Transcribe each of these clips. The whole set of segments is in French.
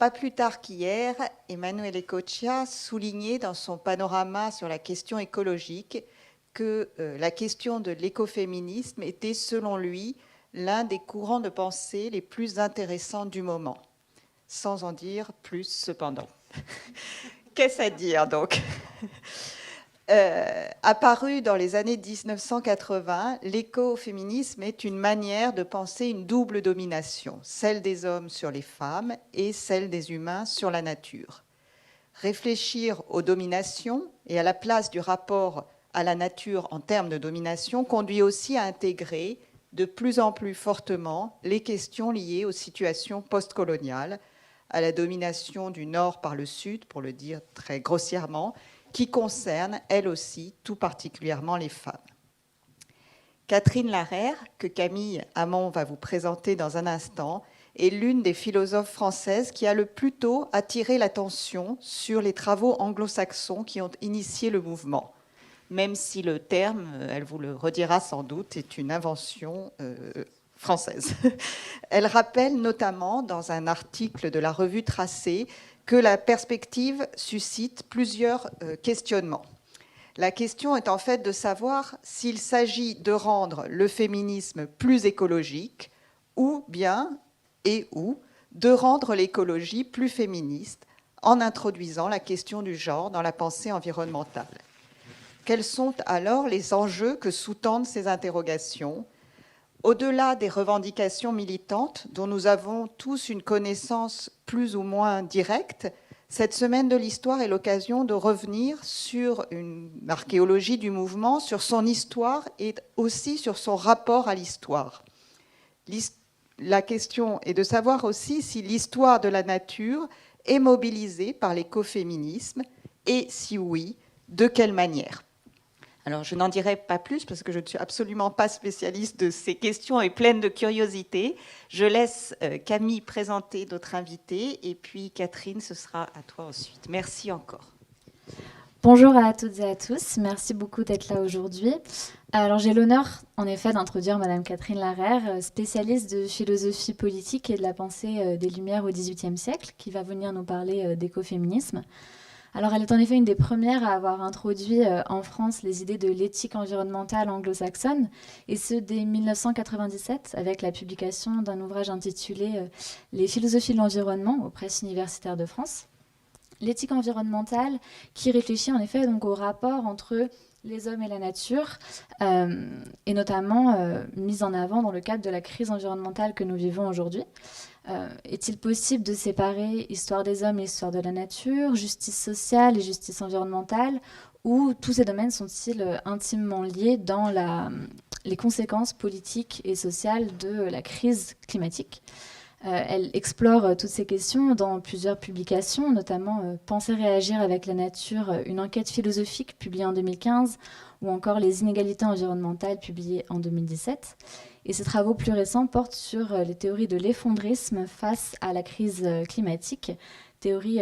Pas plus tard qu'hier, Emanuele Coccia soulignait dans son panorama sur la question écologique que la question de l'écoféminisme était, selon lui, l'un des courants de pensée les plus intéressants du moment. Sans en dire plus, cependant. Qu'est-ce à dire, donc? Apparu dans les années 1980, l'écoféminisme est une manière de penser une double domination, celle des hommes sur les femmes et celle des humains sur la nature. Réfléchir aux dominations et à la place du rapport à la nature en termes de domination conduit aussi à intégrer de plus en plus fortement les questions liées aux situations postcoloniales, à la domination du Nord par le Sud, pour le dire très grossièrement, qui concerne, elle aussi, tout particulièrement les femmes. Catherine Larère, que Camille Hamon va vous présenter dans un instant, est l'une des philosophes françaises qui a le plus tôt attiré l'attention sur les travaux anglo-saxons qui ont initié le mouvement, même si le terme, elle vous le redira sans doute, est une invention française. Elle rappelle notamment, dans un article de la revue Tracé, que la perspective suscite plusieurs questionnements. La question est en fait de savoir s'il s'agit de rendre le féminisme plus écologique ou bien, et ou, de rendre l'écologie plus féministe en introduisant la question du genre dans la pensée environnementale. Quels sont alors les enjeux que sous-tendent ces interrogations ? Au-delà des revendications militantes dont nous avons tous une connaissance plus ou moins directe, cette semaine de l'histoire est l'occasion de revenir sur une archéologie du mouvement, sur son histoire et aussi sur son rapport à l'histoire. La question est de savoir aussi si l'histoire de la nature est mobilisée par l'écoféminisme et si oui, de quelle manière. Alors, je n'en dirai pas plus parce que je ne suis absolument pas spécialiste de ces questions et pleine de curiosité. Je laisse Camille présenter notre invité et puis Catherine, ce sera à toi ensuite. Merci encore. Bonjour à toutes et à tous. Merci beaucoup d'être là aujourd'hui. Alors, j'ai l'honneur, en effet, d'introduire Madame Catherine Larère, spécialiste de philosophie politique et de la pensée des Lumières au XVIIIe siècle, qui va venir nous parler d'écoféminisme. Alors, elle est en effet une des premières à avoir introduit en France les idées de l'éthique environnementale anglo-saxonne, et ce dès 1997, avec la publication d'un ouvrage intitulé « Les philosophies de l'environnement » aux presses universitaires de France. L'éthique environnementale qui réfléchit en effet donc au rapport entre les hommes et la nature, et notamment mise en avant dans le cadre de la crise environnementale que nous vivons aujourd'hui. Est-il possible de séparer histoire des hommes et histoire de la nature, justice sociale et justice environnementale, ou tous ces domaines sont-ils intimement liés dans les conséquences politiques et sociales de la crise climatique ? Elle explore toutes ces questions dans plusieurs publications, notamment Penser réagir avec la nature, une enquête philosophique publiée en 2015, ou encore Les inégalités environnementales publiées en 2017. Et ces travaux plus récents portent sur les théories de l'effondrisme face à la crise climatique, théorie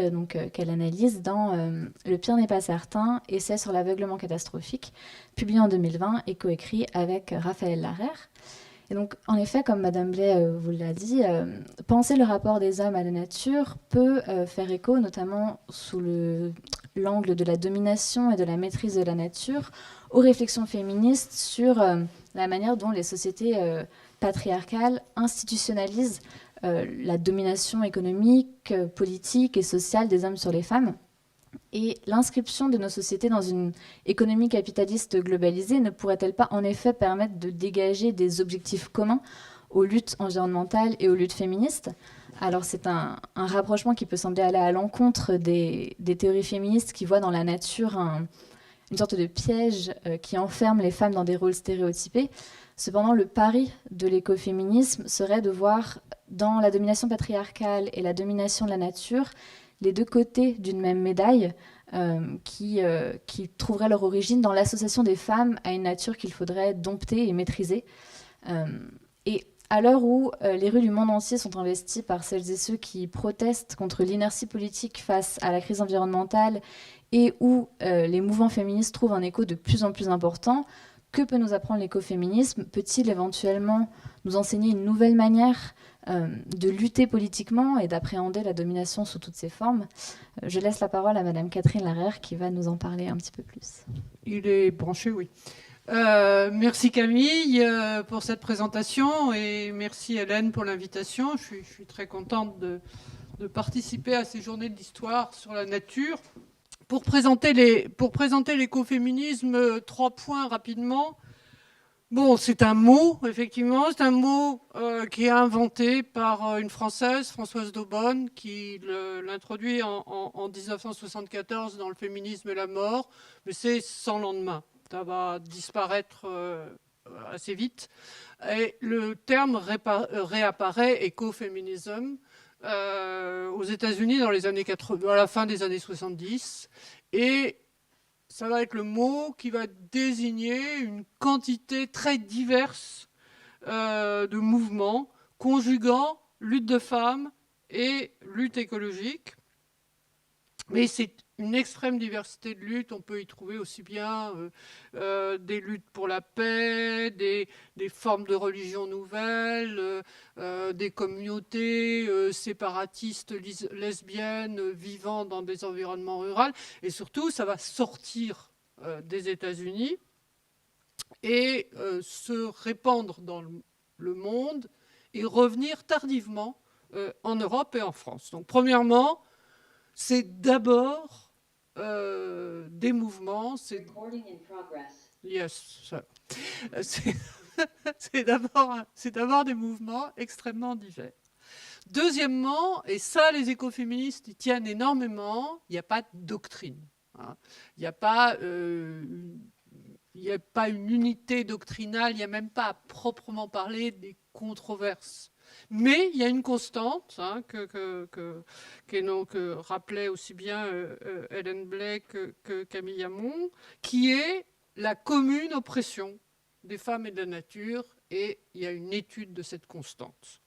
qu'elle analyse dans Le pire n'est pas certain, essai sur l'aveuglement catastrophique, publié en 2020 et coécrit avec Raphaël Larère. Et donc, en effet, comme Madame Blais vous l'a dit, penser le rapport des hommes à la nature peut faire écho, notamment sous l'angle de la domination et de la maîtrise de la nature, aux réflexions féministes sur la manière dont les sociétés patriarcales institutionnalisent la domination économique, politique et sociale des hommes sur les femmes. Et l'inscription de nos sociétés dans une économie capitaliste globalisée ne pourrait-elle pas en effet permettre de dégager des objectifs communs aux luttes environnementales et aux luttes féministes ? Alors c'est un rapprochement qui peut sembler aller à l'encontre des théories féministes qui voient dans la nature une sorte de piège qui enferme les femmes dans des rôles stéréotypés. Cependant, le pari de l'écoféminisme serait de voir dans la domination patriarcale et la domination de la nature les deux côtés d'une même médaille qui trouveraient leur origine dans l'association des femmes à une nature qu'il faudrait dompter et maîtriser. Et à l'heure où les rues du monde entier sont investies par celles et ceux qui protestent contre l'inertie politique face à la crise environnementale et où les mouvements féministes trouvent un écho de plus en plus important, Que peut nous apprendre l'écoféminisme? Peut-il éventuellement nous enseigner une nouvelle manière de lutter politiquement et d'appréhender la domination sous toutes ses formes? Je laisse la parole à Madame Catherine Larère qui va nous en parler un petit peu plus. Il est branché, oui. Merci Camille pour cette présentation et merci Hélène pour l'invitation. Je suis très contente de participer à ces journées de l'histoire sur la nature. Pour présenter l'écoféminisme, 3 points rapidement. Bon, c'est un mot, effectivement, c'est un mot qui est inventé par une Française, Françoise d'Aubonne, qui l'introduit en 1974 dans Le féminisme et la mort, mais c'est sans lendemain. Ça va disparaître assez vite. Et le terme réapparaît, écoféminisme, aux États-Unis dans les années 80, à la fin des années 70. Et ça va être le mot qui va désigner une quantité très diverse de mouvements conjuguant lutte de femmes et lutte écologique. Mais c'est une extrême diversité de luttes. On peut y trouver aussi bien des luttes pour la paix, des formes de religion nouvelles, des communautés séparatistes lesbiennes vivant dans des environnements ruraux. Et surtout, ça va sortir des États-Unis et se répandre dans le monde et revenir tardivement en Europe et en France. Donc, premièrement, c'est d'abord des mouvements. Yes. C'est d'abord des mouvements extrêmement divers. Deuxièmement, et ça les écoféministes y tiennent énormément, il n'y a pas de doctrine. Hein. Il n'y a pas une unité doctrinale, il n'y a même pas à proprement parler des controverses. Mais il y a une constante que rappelait aussi bien Hélène Blais que Camille Hamon, qui est la commune oppression des femmes et de la nature, et il y a une étude de cette constante.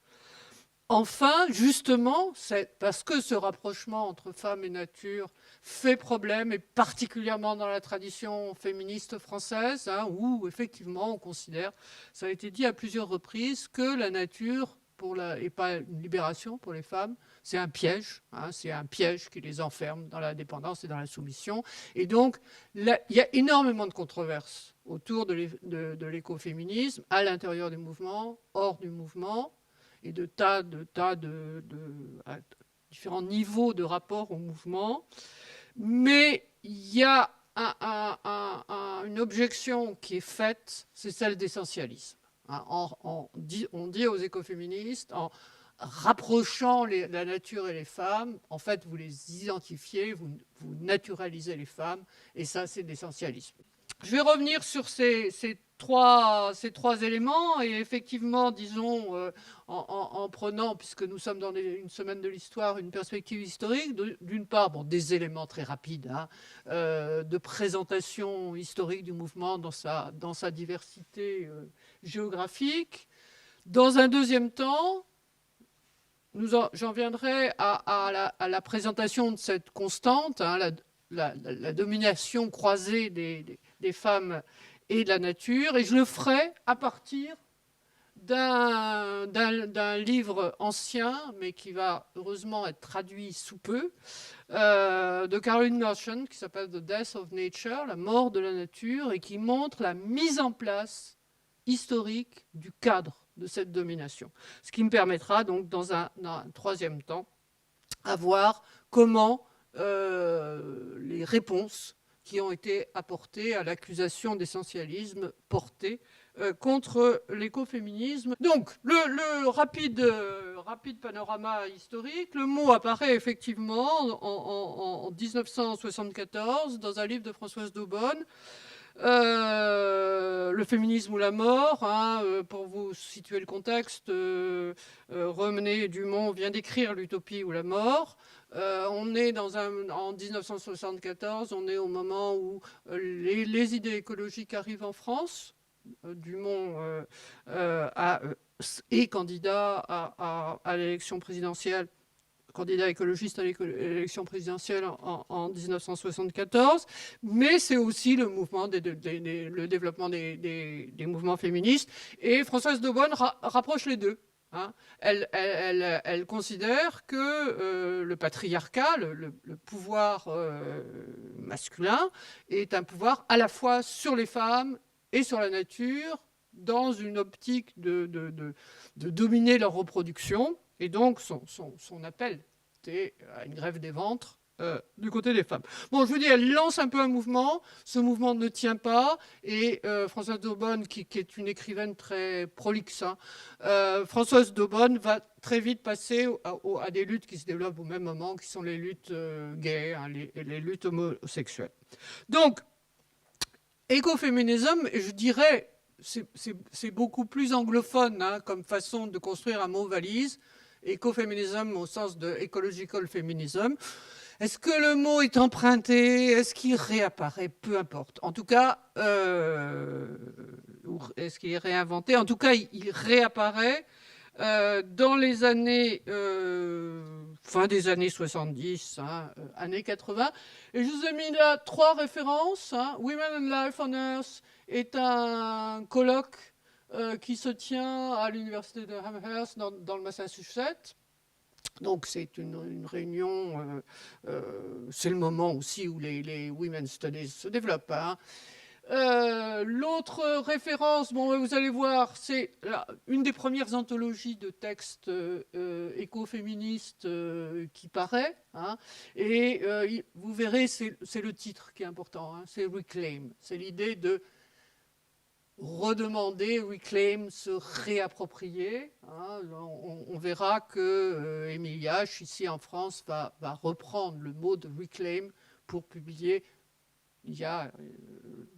Enfin, justement, c'est parce que ce rapprochement entre femmes et nature fait problème, et particulièrement dans la tradition féministe française, où effectivement on considère, ça a été dit à plusieurs reprises, que la nature, et pas une libération pour les femmes, c'est un piège qui les enferme dans la dépendance et dans la soumission. Et donc, il y a énormément de controverses autour de l'écoféminisme, à l'intérieur du mouvement, hors du mouvement, et de tas de différents niveaux de rapport au mouvement. Mais il y a une objection qui est faite, c'est celle d'essentialisme. On dit aux écoféministes, en rapprochant la nature et les femmes, en fait, vous les identifiez, vous naturalisez les femmes, et ça, c'est l'essentialisme. Je vais revenir sur ces trois éléments, et effectivement, disons, en prenant, puisque nous sommes dans une semaine de l'histoire, une perspective historique, d'une part, des éléments très rapides, de présentation historique du mouvement dans sa diversité géographique. Dans un deuxième temps, j'en viendrai à la présentation de cette constante, la domination croisée des femmes et de la nature, et je le ferai à partir d'un livre ancien, mais qui va heureusement être traduit sous peu, de Caroline Merchant, qui s'appelle The Death of Nature, la mort de la nature, et qui montre la mise en place historique du cadre de cette domination. Ce qui me permettra donc, dans un troisième temps, à voir comment les réponses qui ont été apportées à l'accusation d'essentialisme portée contre l'écoféminisme. Donc, le rapide panorama historique, le mot apparaît effectivement en 1974 dans un livre de Françoise d'Aubonne, Le féminisme ou la mort, pour vous situer le contexte, René Dumont vient d'écrire L'utopie ou la mort. On est en 1974, on est au moment où les idées écologiques arrivent en France. Dumont est candidat à l'élection présidentielle candidat écologiste à l'élection présidentielle en 1974, mais c'est aussi le mouvement le développement des mouvements féministes. Et Françoise Daubonne rapproche les deux. Hein. Elle considère que le patriarcat, le pouvoir masculin, est un pouvoir à la fois sur les femmes et sur la nature, dans une optique de dominer leur reproduction. Et donc, son appel était à une grève des ventres du côté des femmes. Bon, je vous dis, elle lance un peu un mouvement. Ce mouvement ne tient pas. Et Françoise Daubonne, qui est une écrivaine très prolixe, hein, Françoise Daubonne va très vite passer à des luttes qui se développent au même moment, qui sont les luttes gays, hein, les luttes homosexuelles. Donc, écoféminisme, et je dirais, c'est beaucoup plus anglophone, hein, comme façon de construire un mot valise. Écoféminisme au sens de ecological feminism. Est-ce que le mot est emprunté? Est-ce qu'il réapparaît? Peu importe. En tout cas, est-ce qu'il est réinventé? En tout cas, il réapparaît dans les années, fin des années 70, hein, années 80. Et je vous ai mis là 3 références. Hein. Women and Life on Earth est un colloque qui se tient à l'université de Amherst dans le Massachusetts. Donc c'est une réunion, c'est le moment aussi où les Women's Studies se développent. Hein. L'autre référence, bon, vous allez voir, c'est une des premières anthologies de textes écoféministes qui paraît. Hein, et vous verrez, c'est le titre qui est important, hein, c'est Reclaim. C'est l'idée de redemander, reclaim, se réapproprier. Hein. On verra que Émile Yach, ici en France, va reprendre le mot de reclaim pour publier, il y a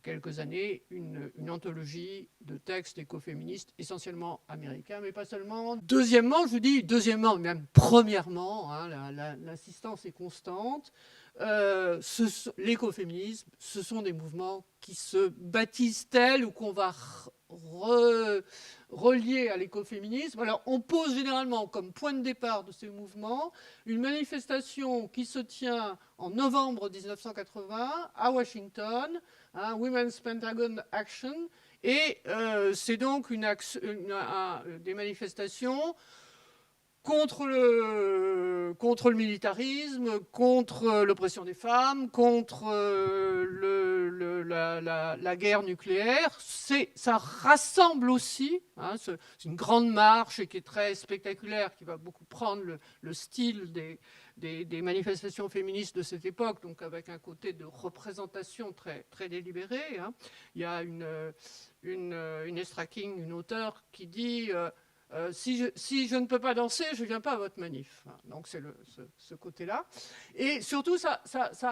quelques années, une anthologie de textes écoféministes, essentiellement américains, mais pas seulement. Deuxièmement, je vous dis, même premièrement, hein, l'assistance est constante. L'écoféminisme, ce sont des mouvements qui se baptisent tels ou qu'on va relier à l'écoféminisme. Alors, on pose généralement comme point de départ de ces mouvements une manifestation qui se tient en novembre 1980 à Washington, hein, Women's Pentagon Action, et c'est donc des manifestations contre le militarisme, contre l'oppression des femmes, contre la guerre nucléaire. Ça rassemble aussi, hein, c'est une grande marche qui est très spectaculaire, qui va beaucoup prendre le style des manifestations féministes de cette époque, donc avec un côté de représentation très, très délibéré. Hein. Il y a une Estra King, une auteure, qui dit si je ne peux pas danser, je ne viens pas à votre manif. Donc c'est ce côté-là. Et surtout, ça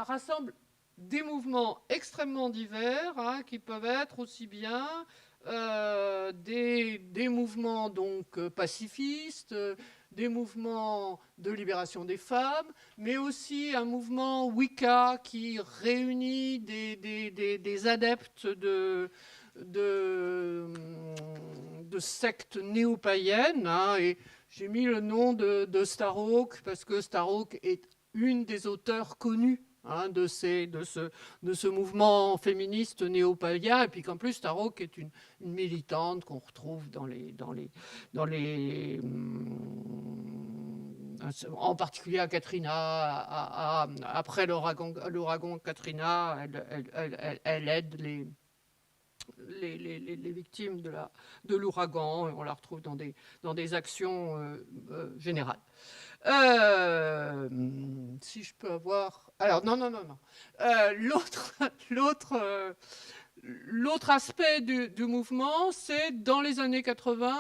rassemble des mouvements extrêmement divers, hein, qui peuvent être aussi bien des mouvements donc pacifistes, des mouvements de libération des femmes, mais aussi un mouvement Wicca qui réunit des adeptes de sectes néo-païennes. Hein, et j'ai mis le nom de Starhawk parce que Starhawk est une des auteurs connues, hein, de ce mouvement féministe néo-païen, et puis qu'en plus Starhawk est une militante qu'on retrouve en particulier à Katrina. Après l'ouragan Katrina, elle aide les victimes de l'ouragan. On la retrouve dans des actions générales. Si je peux avoir... Alors, non. L'autre aspect du mouvement, c'est dans les années 80,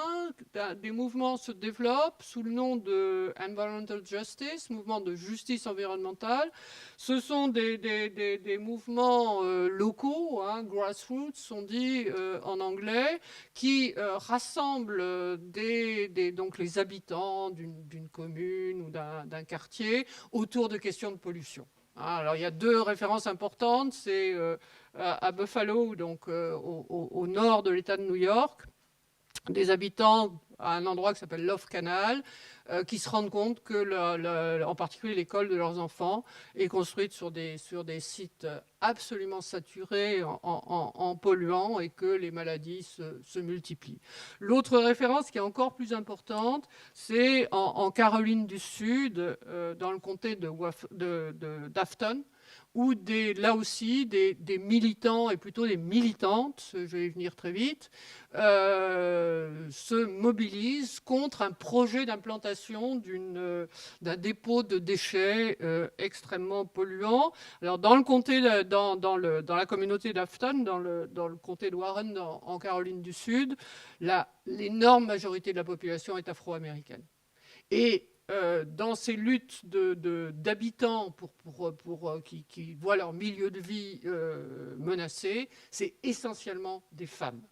des mouvements se développent sous le nom de Environmental Justice, mouvement de justice environnementale. Ce sont des mouvements locaux, hein, grassroots, on dit en anglais, qui rassemblent donc les habitants d'une commune ou d'un quartier autour de questions de pollution. Alors, il y a 2 références importantes. C'est à Buffalo, donc au nord de l'État de New York, des habitants à un endroit qui s'appelle Love Canal, qui se rendent compte que, en particulier, l'école de leurs enfants est construite sur des sites absolument saturés en polluants et que les maladies se multiplient. L'autre référence qui est encore plus importante, c'est en Caroline du Sud, dans le comté d'Afton, où là aussi des militants, et plutôt des militantes, je vais y venir très vite, se mobilisent contre un projet d'implantation d'un dépôt de déchets extrêmement polluant. Alors dans la communauté d'Afton, dans le comté de Warren, en Caroline du Sud, l'énorme majorité de la population est afro-américaine. Et dans ces luttes d'habitants qui voient leur milieu de vie menacé, c'est essentiellement des femmes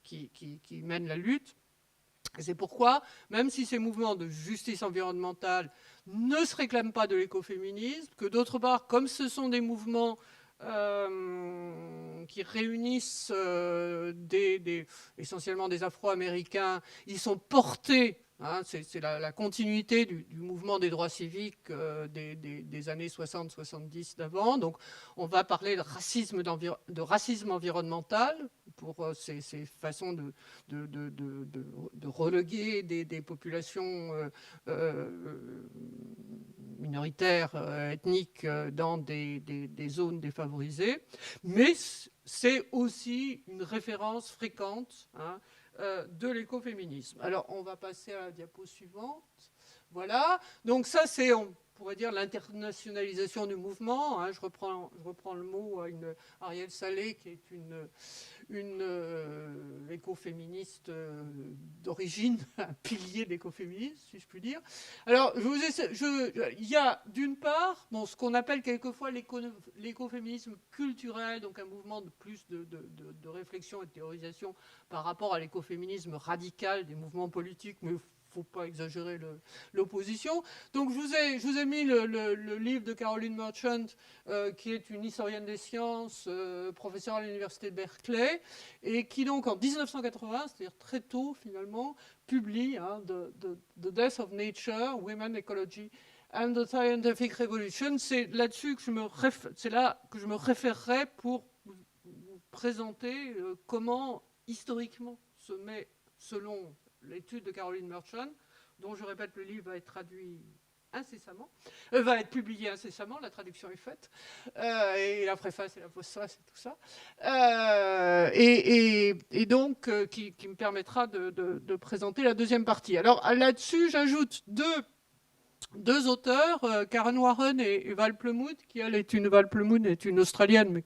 qui mènent la lutte. Et c'est pourquoi, même si ces mouvements de justice environnementale ne se réclament pas de l'écoféminisme, que d'autre part, comme ce sont des mouvements qui réunissent essentiellement des Afro-Américains, ils sont portés. C'est la continuité du mouvement des droits civiques des années 60-70 d'avant. Donc, on va parler de racisme environnemental pour ces façons de reléguer des populations minoritaires, ethniques, dans des zones défavorisées. Mais c'est aussi une référence fréquente de l'écoféminisme. Alors, on va passer à la diapo suivante. Voilà. Donc ça, c'est, on pourrait dire, l'internationalisation du mouvement. Je reprends le mot à Arielle Salé, qui est une écoféministe d'origine, un pilier de l'écoféminisme, si je puis dire. Alors, il y a d'une part ce qu'on appelle quelquefois l'écoféminisme culturel, donc un mouvement de plus de réflexion et de théorisation par rapport à l'écoféminisme radical des mouvements politiques, mais il ne faut pas exagérer l'opposition. Donc, je vous ai mis le livre de Caroline Merchant, qui est une historienne des sciences, professeure à l'université de Berkeley, et qui donc en 1980, c'est-à-dire très tôt finalement, publie The Death of Nature, Women, Ecology and the Scientific Revolution. C'est là-dessus que je me référerai pour vous présenter comment historiquement se met, selon l'étude de Caroline Merchant, dont je répète le livre va être traduit incessamment, va être publié incessamment, la traduction est faite, et la préface et la postface et tout ça, et donc qui me permettra de présenter la deuxième partie. Alors là-dessus, j'ajoute deux auteurs, Karen Warren et Val Plumwood, qui elle Val Plumwood est une Australienne, mais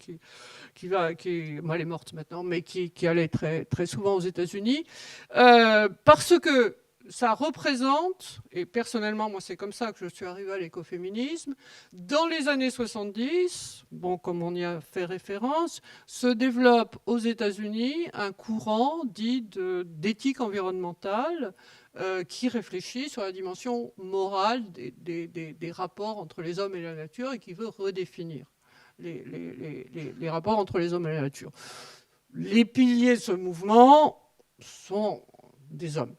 elle est morte maintenant, mais qui allait très, très souvent aux États-Unis, parce que ça représente, et personnellement, moi, c'est comme ça que je suis arrivé à l'écoféminisme, dans les années 70, comme on y a fait référence, se développe aux États-Unis un courant dit d'éthique environnementale qui réfléchit sur la dimension morale des rapports entre les hommes et la nature et qui veut redéfinir les rapports entre les hommes et la nature. Les piliers de ce mouvement sont des hommes.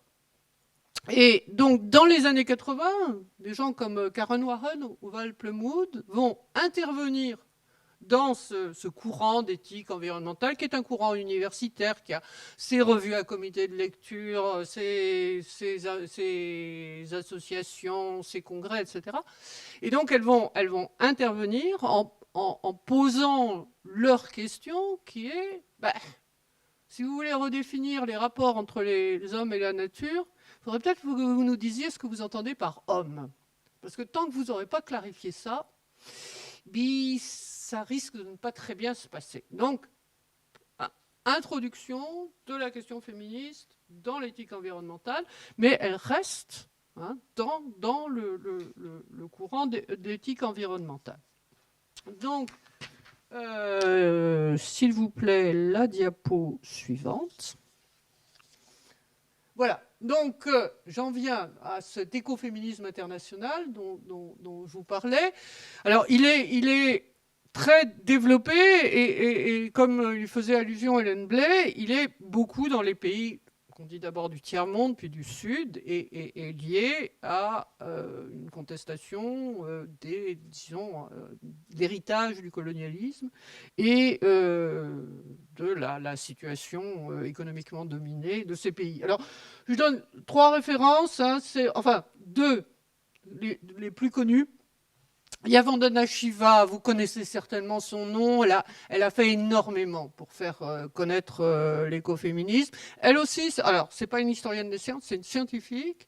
Et donc, dans les années 80, des gens comme Karen Warren ou Val Plumwood vont intervenir dans ce courant d'éthique environnementale, qui est un courant universitaire, qui a ses revues à comité de lecture, ses associations, ses congrès, etc. Et donc, elles vont intervenir en posant leur question, qui est, si vous voulez redéfinir les rapports entre les hommes et la nature, il faudrait peut-être que vous nous disiez ce que vous entendez par homme. Parce que tant que vous n'aurez pas clarifié ça, ça risque de ne pas très bien se passer. Donc, introduction de la question féministe dans l'éthique environnementale, mais elle reste dans le courant d'éthique environnementale. Donc, s'il vous plaît, la diapo suivante. Voilà, donc j'en viens à cet écoféminisme international dont je vous parlais. Alors, il est très développé et comme il faisait allusion Hélène Blay, il est beaucoup dans les pays qu'on dit d'abord du tiers-monde, puis du Sud, est lié à une contestation disons, l'héritage du colonialisme et de la situation économiquement dominée de ces pays. Alors, je donne 3 références, hein, enfin 2, les plus connues. Il y a Vandana Shiva, vous connaissez certainement son nom, elle a fait énormément pour faire connaître l'écoféminisme. Elle aussi, alors c'est pas une historienne des sciences, c'est une scientifique,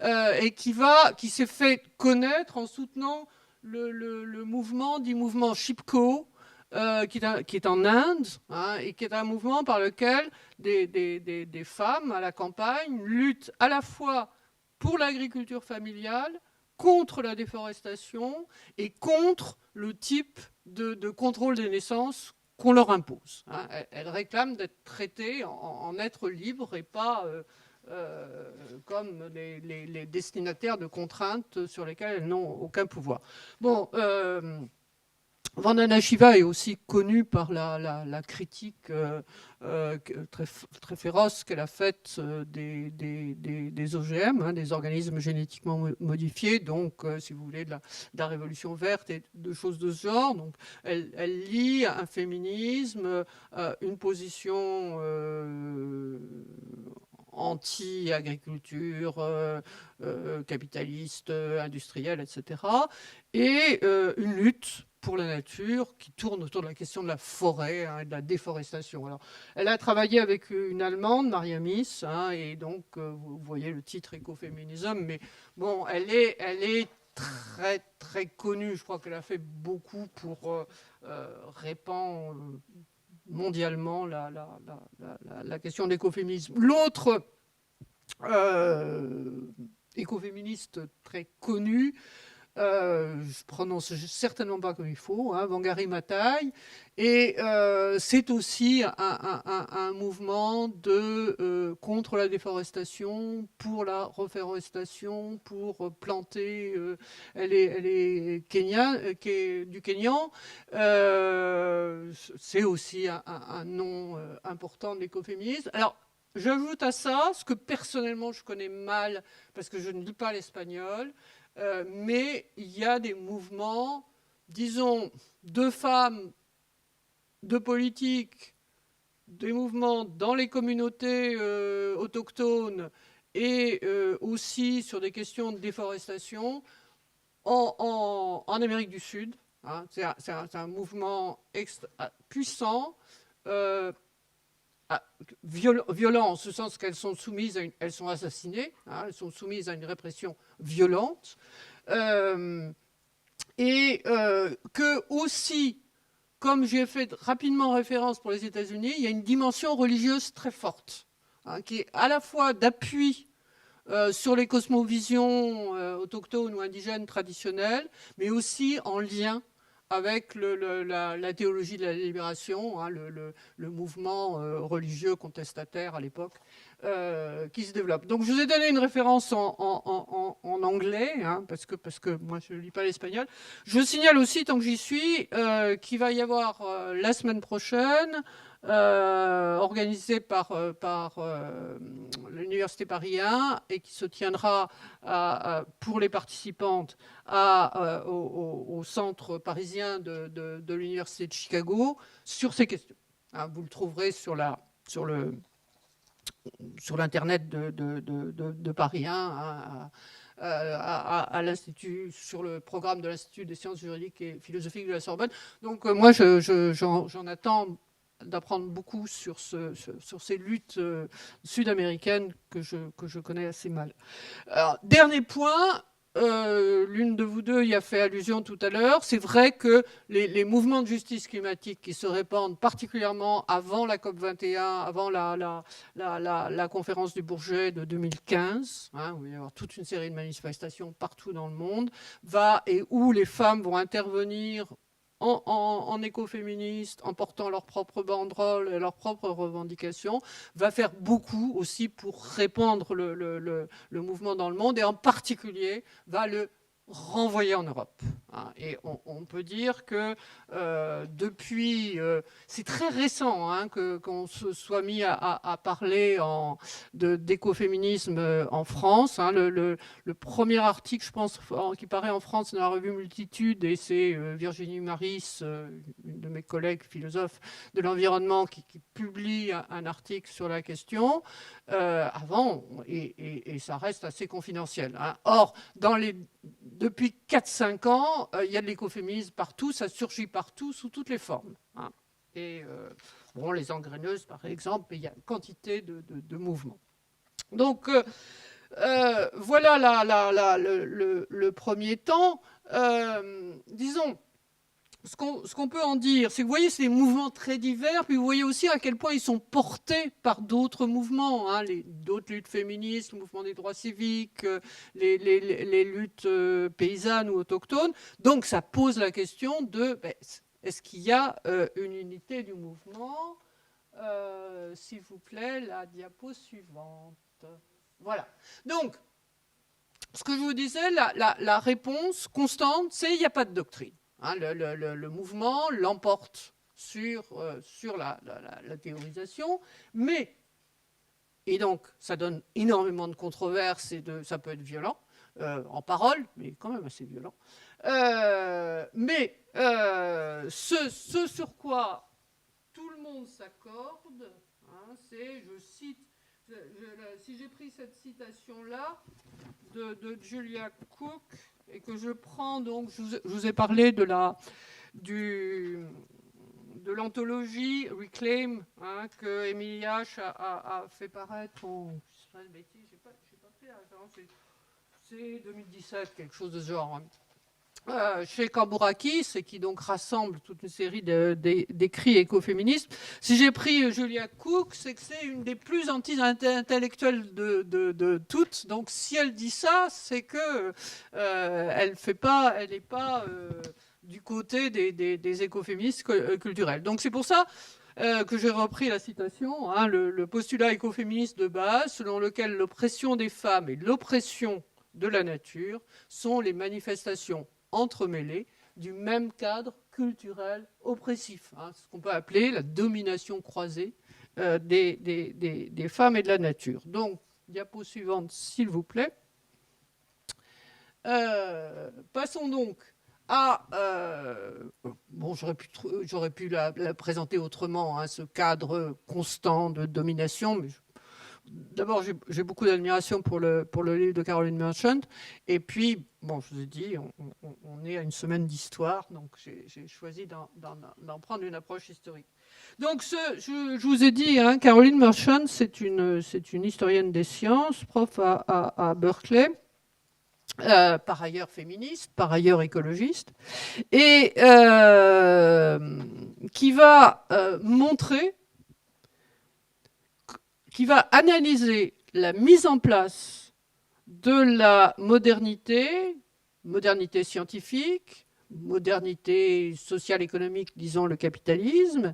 et qui s'est fait connaître en soutenant le mouvement du mouvement Chipko, qui est en Inde, hein, et qui est un mouvement par lequel des femmes à la campagne luttent à la fois pour l'agriculture familiale, contre la déforestation et contre le type de contrôle des naissances qu'on leur impose. Hein. Elles réclament d'être traitées en êtres libres et pas comme les destinataires de contraintes sur lesquelles elles n'ont aucun pouvoir. Bon, Vandana Shiva est aussi connue par la critique très féroce qu'elle a faite des OGM, hein, des organismes génétiquement modifiés, donc, si vous voulez, de la révolution verte et de choses de ce genre. Donc, elle lie un féminisme, une position anti-agriculture, capitaliste, industrielle, etc., et une lutte pour la nature qui tourne autour de la question de la forêt, hein, et de la déforestation. Alors, elle a travaillé avec une Allemande, Maria Mies, hein, et donc vous voyez le titre écoféminisme, mais bon, elle est très très connue. Je crois qu'elle a fait beaucoup pour répandre mondialement la question de l'écoféminisme. L'autre écoféministe très connu, je prononce certainement pas comme il faut, hein, Wangari Maathai, et c'est aussi un mouvement contre la déforestation, pour la reforestation, pour planter. Elle est du Kenyan. C'est aussi un nom important de l'écoféminisme. Alors, j'ajoute à ça ce que personnellement je connais mal parce que je ne lis pas l'espagnol. Mais il y a des mouvements, disons, de femmes, de politiques, des mouvements dans les communautés autochtones et aussi sur des questions de déforestation en Amérique du Sud. Hein. C'est un mouvement puissant, violent en ce sens qu'elles sont soumises elles sont assassinées, hein, elles sont soumises à une répression violente, et que aussi, comme j'ai fait rapidement référence pour les États-Unis, il y a une dimension religieuse très forte, hein, qui est à la fois d'appui sur les cosmovisions autochtones ou indigènes traditionnelles, mais aussi en lien avec la théologie de la libération, hein, le mouvement religieux contestataire à l'époque, qui se développe. Donc je vous ai donné une référence en anglais, hein, parce que moi je ne lis pas l'espagnol. Je signale aussi, tant que j'y suis, qu'il va y avoir la semaine prochaine, organisé par l'Université Paris 1 et qui se tiendra pour les participantes au centre parisien de l'Université de Chicago sur ces questions. Hein, vous le trouverez sur l'internet de Paris 1 à l'Institut, sur le programme de l'Institut des sciences juridiques et philosophiques de la Sorbonne. Donc moi j'en attends d'apprendre beaucoup sur ces luttes sud-américaines que je connais assez mal. Alors, dernier point, l'une de vous deux y a fait allusion tout à l'heure, c'est vrai que les mouvements de justice climatique qui se répandent particulièrement avant la COP21, avant la conférence du Bourget de 2015, hein, où il va y avoir toute une série de manifestations partout dans le monde, et où les femmes vont intervenir en écoféministe, en portant leurs propres banderoles et leurs propres revendications, va faire beaucoup aussi pour répandre le mouvement dans le monde et en particulier va le renvoyer en Europe. hein. Et on peut dire que depuis... c'est très récent hein, qu'on se soit mis à parler d'écoféminisme en France. Hein. Le premier article, je pense, qui paraît en France dans la revue Multitude, et c'est Virginie Maris, une de mes collègues philosophes de l'environnement, qui publie un article sur la question. Avant, et ça reste assez confidentiel. Hein. Or, depuis 4-5 ans, il y a de l'écoféminisme partout, ça surgit partout, sous toutes les formes. Hein. Et bon, les engraineuses, par exemple, il y a une quantité de mouvements. Donc, voilà le premier temps. Disons, ce qu'on peut en dire, c'est que vous voyez, c'est des mouvements très divers, puis vous voyez aussi à quel point ils sont portés par d'autres mouvements, hein, d'autres luttes féministes, le mouvement des droits civiques, les luttes paysannes ou autochtones. Donc ça pose la question de, est-ce qu'il y a une unité du mouvement? S'il vous plaît, la diapo suivante. Voilà. Donc, ce que je vous disais, la réponse constante, c'est il n'y a pas de doctrine. Hein, le mouvement l'emporte sur la théorisation, et donc ça donne énormément de controverses et ça peut être violent, en parole, mais quand même assez violent. Ce sur quoi tout le monde s'accorde, hein, c'est, je cite, si j'ai pris cette citation-là de Julia Cook, et que je prends, donc, je vous ai parlé de l'anthologie Reclaim, hein, que Émilie H. a fait paraître en... Je ne sais pas de bêtises, j'ai pas fait la référence, c'est 2017, quelque chose de ce genre. Chez Cambourakis, et qui donc rassemble toute une série d'écrits écoféministes. Si j'ai pris Julia Cook, c'est que c'est une des plus anti-intellectuelles de toutes. Donc si elle dit ça, c'est que elle n'est pas du côté des écoféministes culturels. Donc c'est pour ça que j'ai repris la citation, hein, le postulat écoféministe de base, selon lequel l'oppression des femmes et l'oppression de la nature sont les manifestations entremêlés du même cadre culturel oppressif, hein, ce qu'on peut appeler la domination croisée des femmes et de la nature. Donc, diapo suivante, s'il vous plaît. Passons donc à... bon, j'aurais pu la présenter autrement, hein, ce cadre constant de domination, mais d'abord, j'ai beaucoup d'admiration pour le livre de Caroline Merchant. Et puis, bon, je vous ai dit, on est à une semaine d'histoire, donc j'ai choisi d'en prendre une approche historique. Donc, je vous ai dit, hein, Caroline Merchant, c'est une historienne des sciences, prof à Berkeley, par ailleurs féministe, par ailleurs écologiste, et qui va montrer, qui va analyser la mise en place de la modernité scientifique, modernité sociale, économique, disons le capitalisme,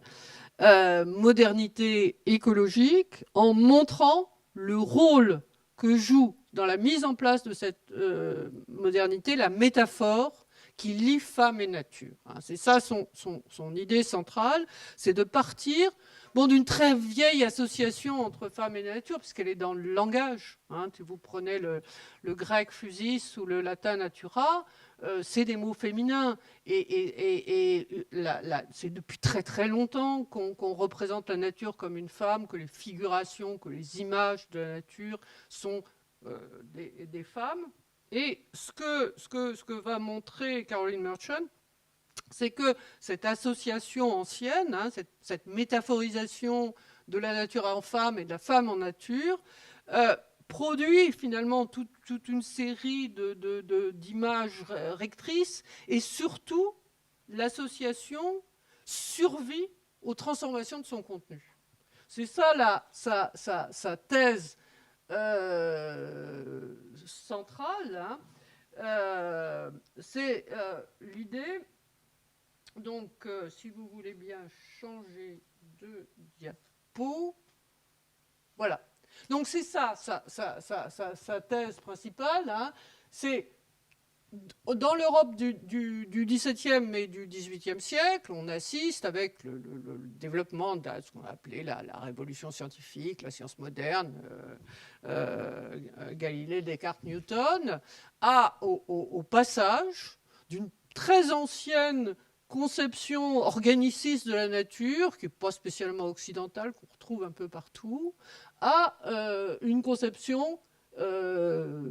modernité écologique, en montrant le rôle que joue dans la mise en place de cette modernité la métaphore qui lie femme et nature. C'est ça son idée centrale, c'est de partir d'une très vieille association entre femme et nature, puisqu'elle est dans le langage. Hein. Si vous prenez le grec physis ou le latin natura, c'est des mots féminins. Et c'est depuis très très longtemps qu'on représente la nature comme une femme, que les figurations, que les images de la nature sont des femmes. Et ce que va montrer Caroline Merchant, c'est que cette association ancienne, hein, cette métaphorisation de la nature en femme et de la femme en nature, produit finalement toute une série d'images rectrices, et surtout, l'association survit aux transformations de son contenu. C'est ça sa thèse centrale, hein. C'est l'idée. Donc, si vous voulez bien changer de diapo, voilà. Donc, c'est ça, sa thèse principale, hein, c'est dans l'Europe du XVIIe et du XVIIIe siècle, on assiste avec le développement de ce qu'on a appelé la révolution scientifique, la science moderne, Galilée, Descartes, Newton, au passage d'une très ancienne conception organiciste de la nature, qui n'est pas spécialement occidentale, qu'on retrouve un peu partout, à une conception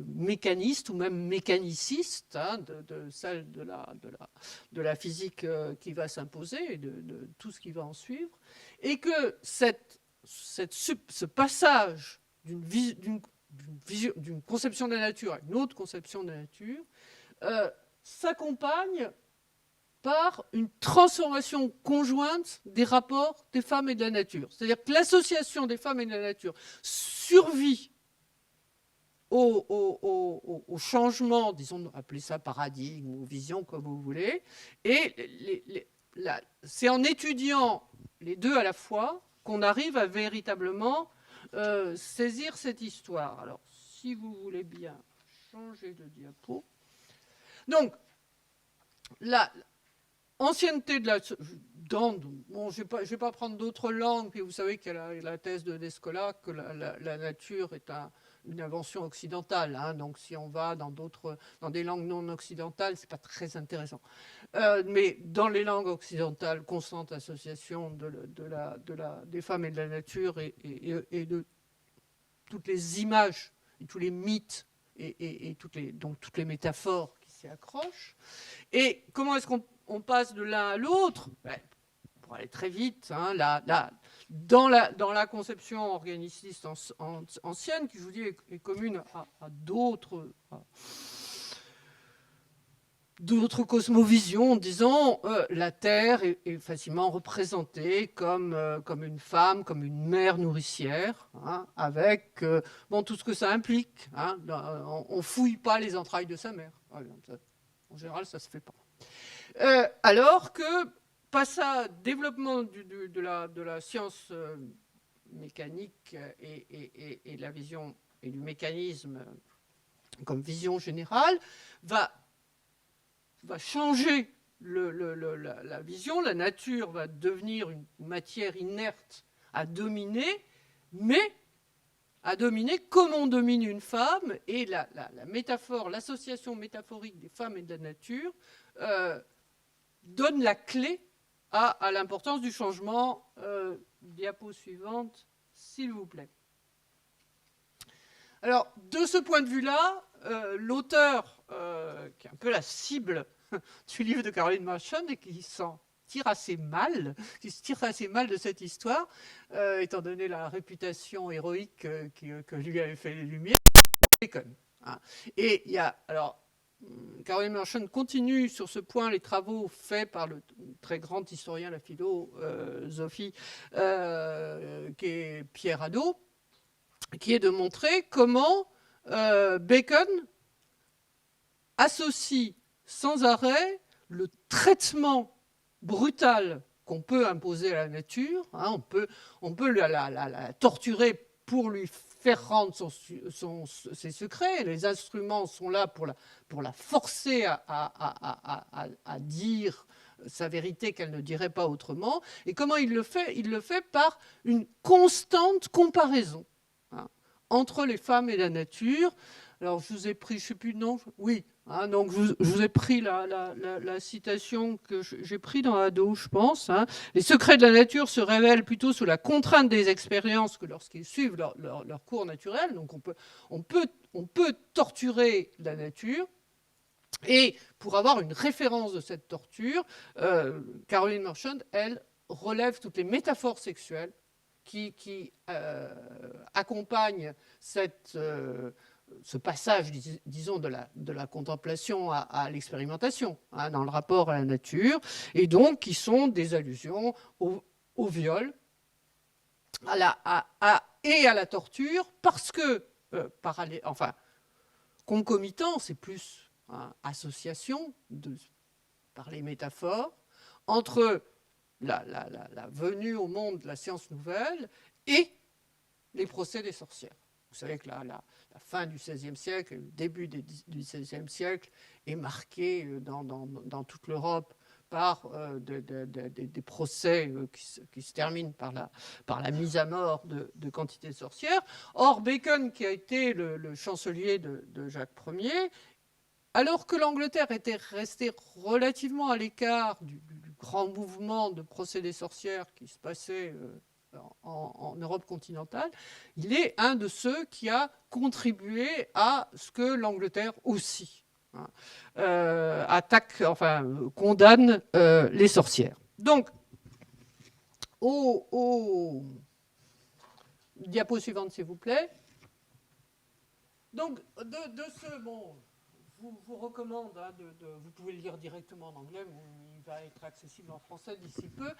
mécaniste ou même mécaniciste, hein, de celle de la physique qui va s'imposer et de tout ce qui va en suivre, et que ce passage d'une conception de la nature à une autre conception de la nature s'accompagne par une transformation conjointe des rapports des femmes et de la nature. C'est-à-dire que l'association des femmes et de la nature survit au changement, disons, appelez ça paradigme ou vision, comme vous voulez. Et c'est en étudiant les deux à la fois qu'on arrive à véritablement saisir cette histoire. Alors, si vous voulez bien changer de diapo. Donc, l'ancienneté de la... Bon, je ne vais pas prendre d'autres langues, puis vous savez qu'il y a la thèse de Descola, que la nature est une invention occidentale. Hein, donc, si on va dans des langues non occidentales, ce n'est pas très intéressant. Mais dans les langues occidentales, constante association des femmes et de la nature et de toutes les images, et tous les mythes et toutes les métaphores qui s'y accrochent. Et comment est-ce qu'on passe de l'un à l'autre? Pour aller très vite, hein, dans la conception organiciste ancienne, qui, je vous dis, est commune à d'autres cosmovisions, disons, la Terre est facilement représentée comme une femme, comme une mère nourricière, hein, avec tout ce que ça implique. Hein, on ne fouille pas les entrailles de sa mère. En général, ça ne se fait pas. Alors que, développement de la science mécanique et de la vision et du mécanisme comme vision générale, va changer la vision. La nature va devenir une matière inerte à dominer, mais à dominer comme on domine une femme. Et la métaphore, l'association métaphorique des femmes et de la nature donne la clé à l'importance du changement. Diapo suivante, s'il vous plaît. Alors, de ce point de vue-là, l'auteur, qui est un peu la cible du livre de Caroline Marchand et qui se tire assez mal de cette histoire, étant donné la réputation héroïque que lui avait fait les Lumières, Bacon. Hein. Et il y a, alors, Caroline Marchand continue sur ce point les travaux faits par le très grand historien, la philosophie, qui est Pierre Hadot, qui est de montrer comment Bacon associe sans arrêt le traitement brutal qu'on peut imposer à la nature. Hein, on peut la torturer pour lui faire rendre ses secrets. Les instruments sont là pour la forcer à dire sa vérité qu'elle ne dirait pas autrement. Et comment il le fait? Il le fait par une constante comparaison, hein, entre les femmes et la nature. Alors, je vous ai pris, je ne sais plus, non, oui. Hein, donc, je vous ai pris la citation que j'ai prise dans Hadot, je pense. Hein. Les secrets de la nature se révèlent plutôt sous la contrainte des expériences que lorsqu'ils suivent leur cours naturel. Donc, on peut torturer la nature. Et pour avoir une référence de cette torture, Caroline Marchand, elle, relève toutes les métaphores sexuelles qui accompagnent ce passage, disons, de la contemplation à l'expérimentation, hein, dans le rapport à la nature, et donc qui sont des allusions au viol et à la torture, parce que, concomitant, c'est plus association par les métaphores, entre la venue au monde de la science nouvelle et les procès des sorcières. Vous savez que la fin du XVIe siècle, le début du XVIe siècle est marqué dans toute l'Europe par des procès qui se terminent par la mise à mort de quantités de sorcières. Or, Bacon, qui a été le chancelier de Jacques Ier, alors que l'Angleterre était restée relativement à l'écart du grand mouvement de procès des sorcières qui se passait en Europe continentale, il est un de ceux qui a contribué à ce que l'Angleterre aussi condamne les sorcières. Donc, au diapo suivante, s'il vous plaît. Donc, de ce... Bon, vous recommande, vous pouvez le lire directement en anglais, mais il va être accessible en français d'ici peu.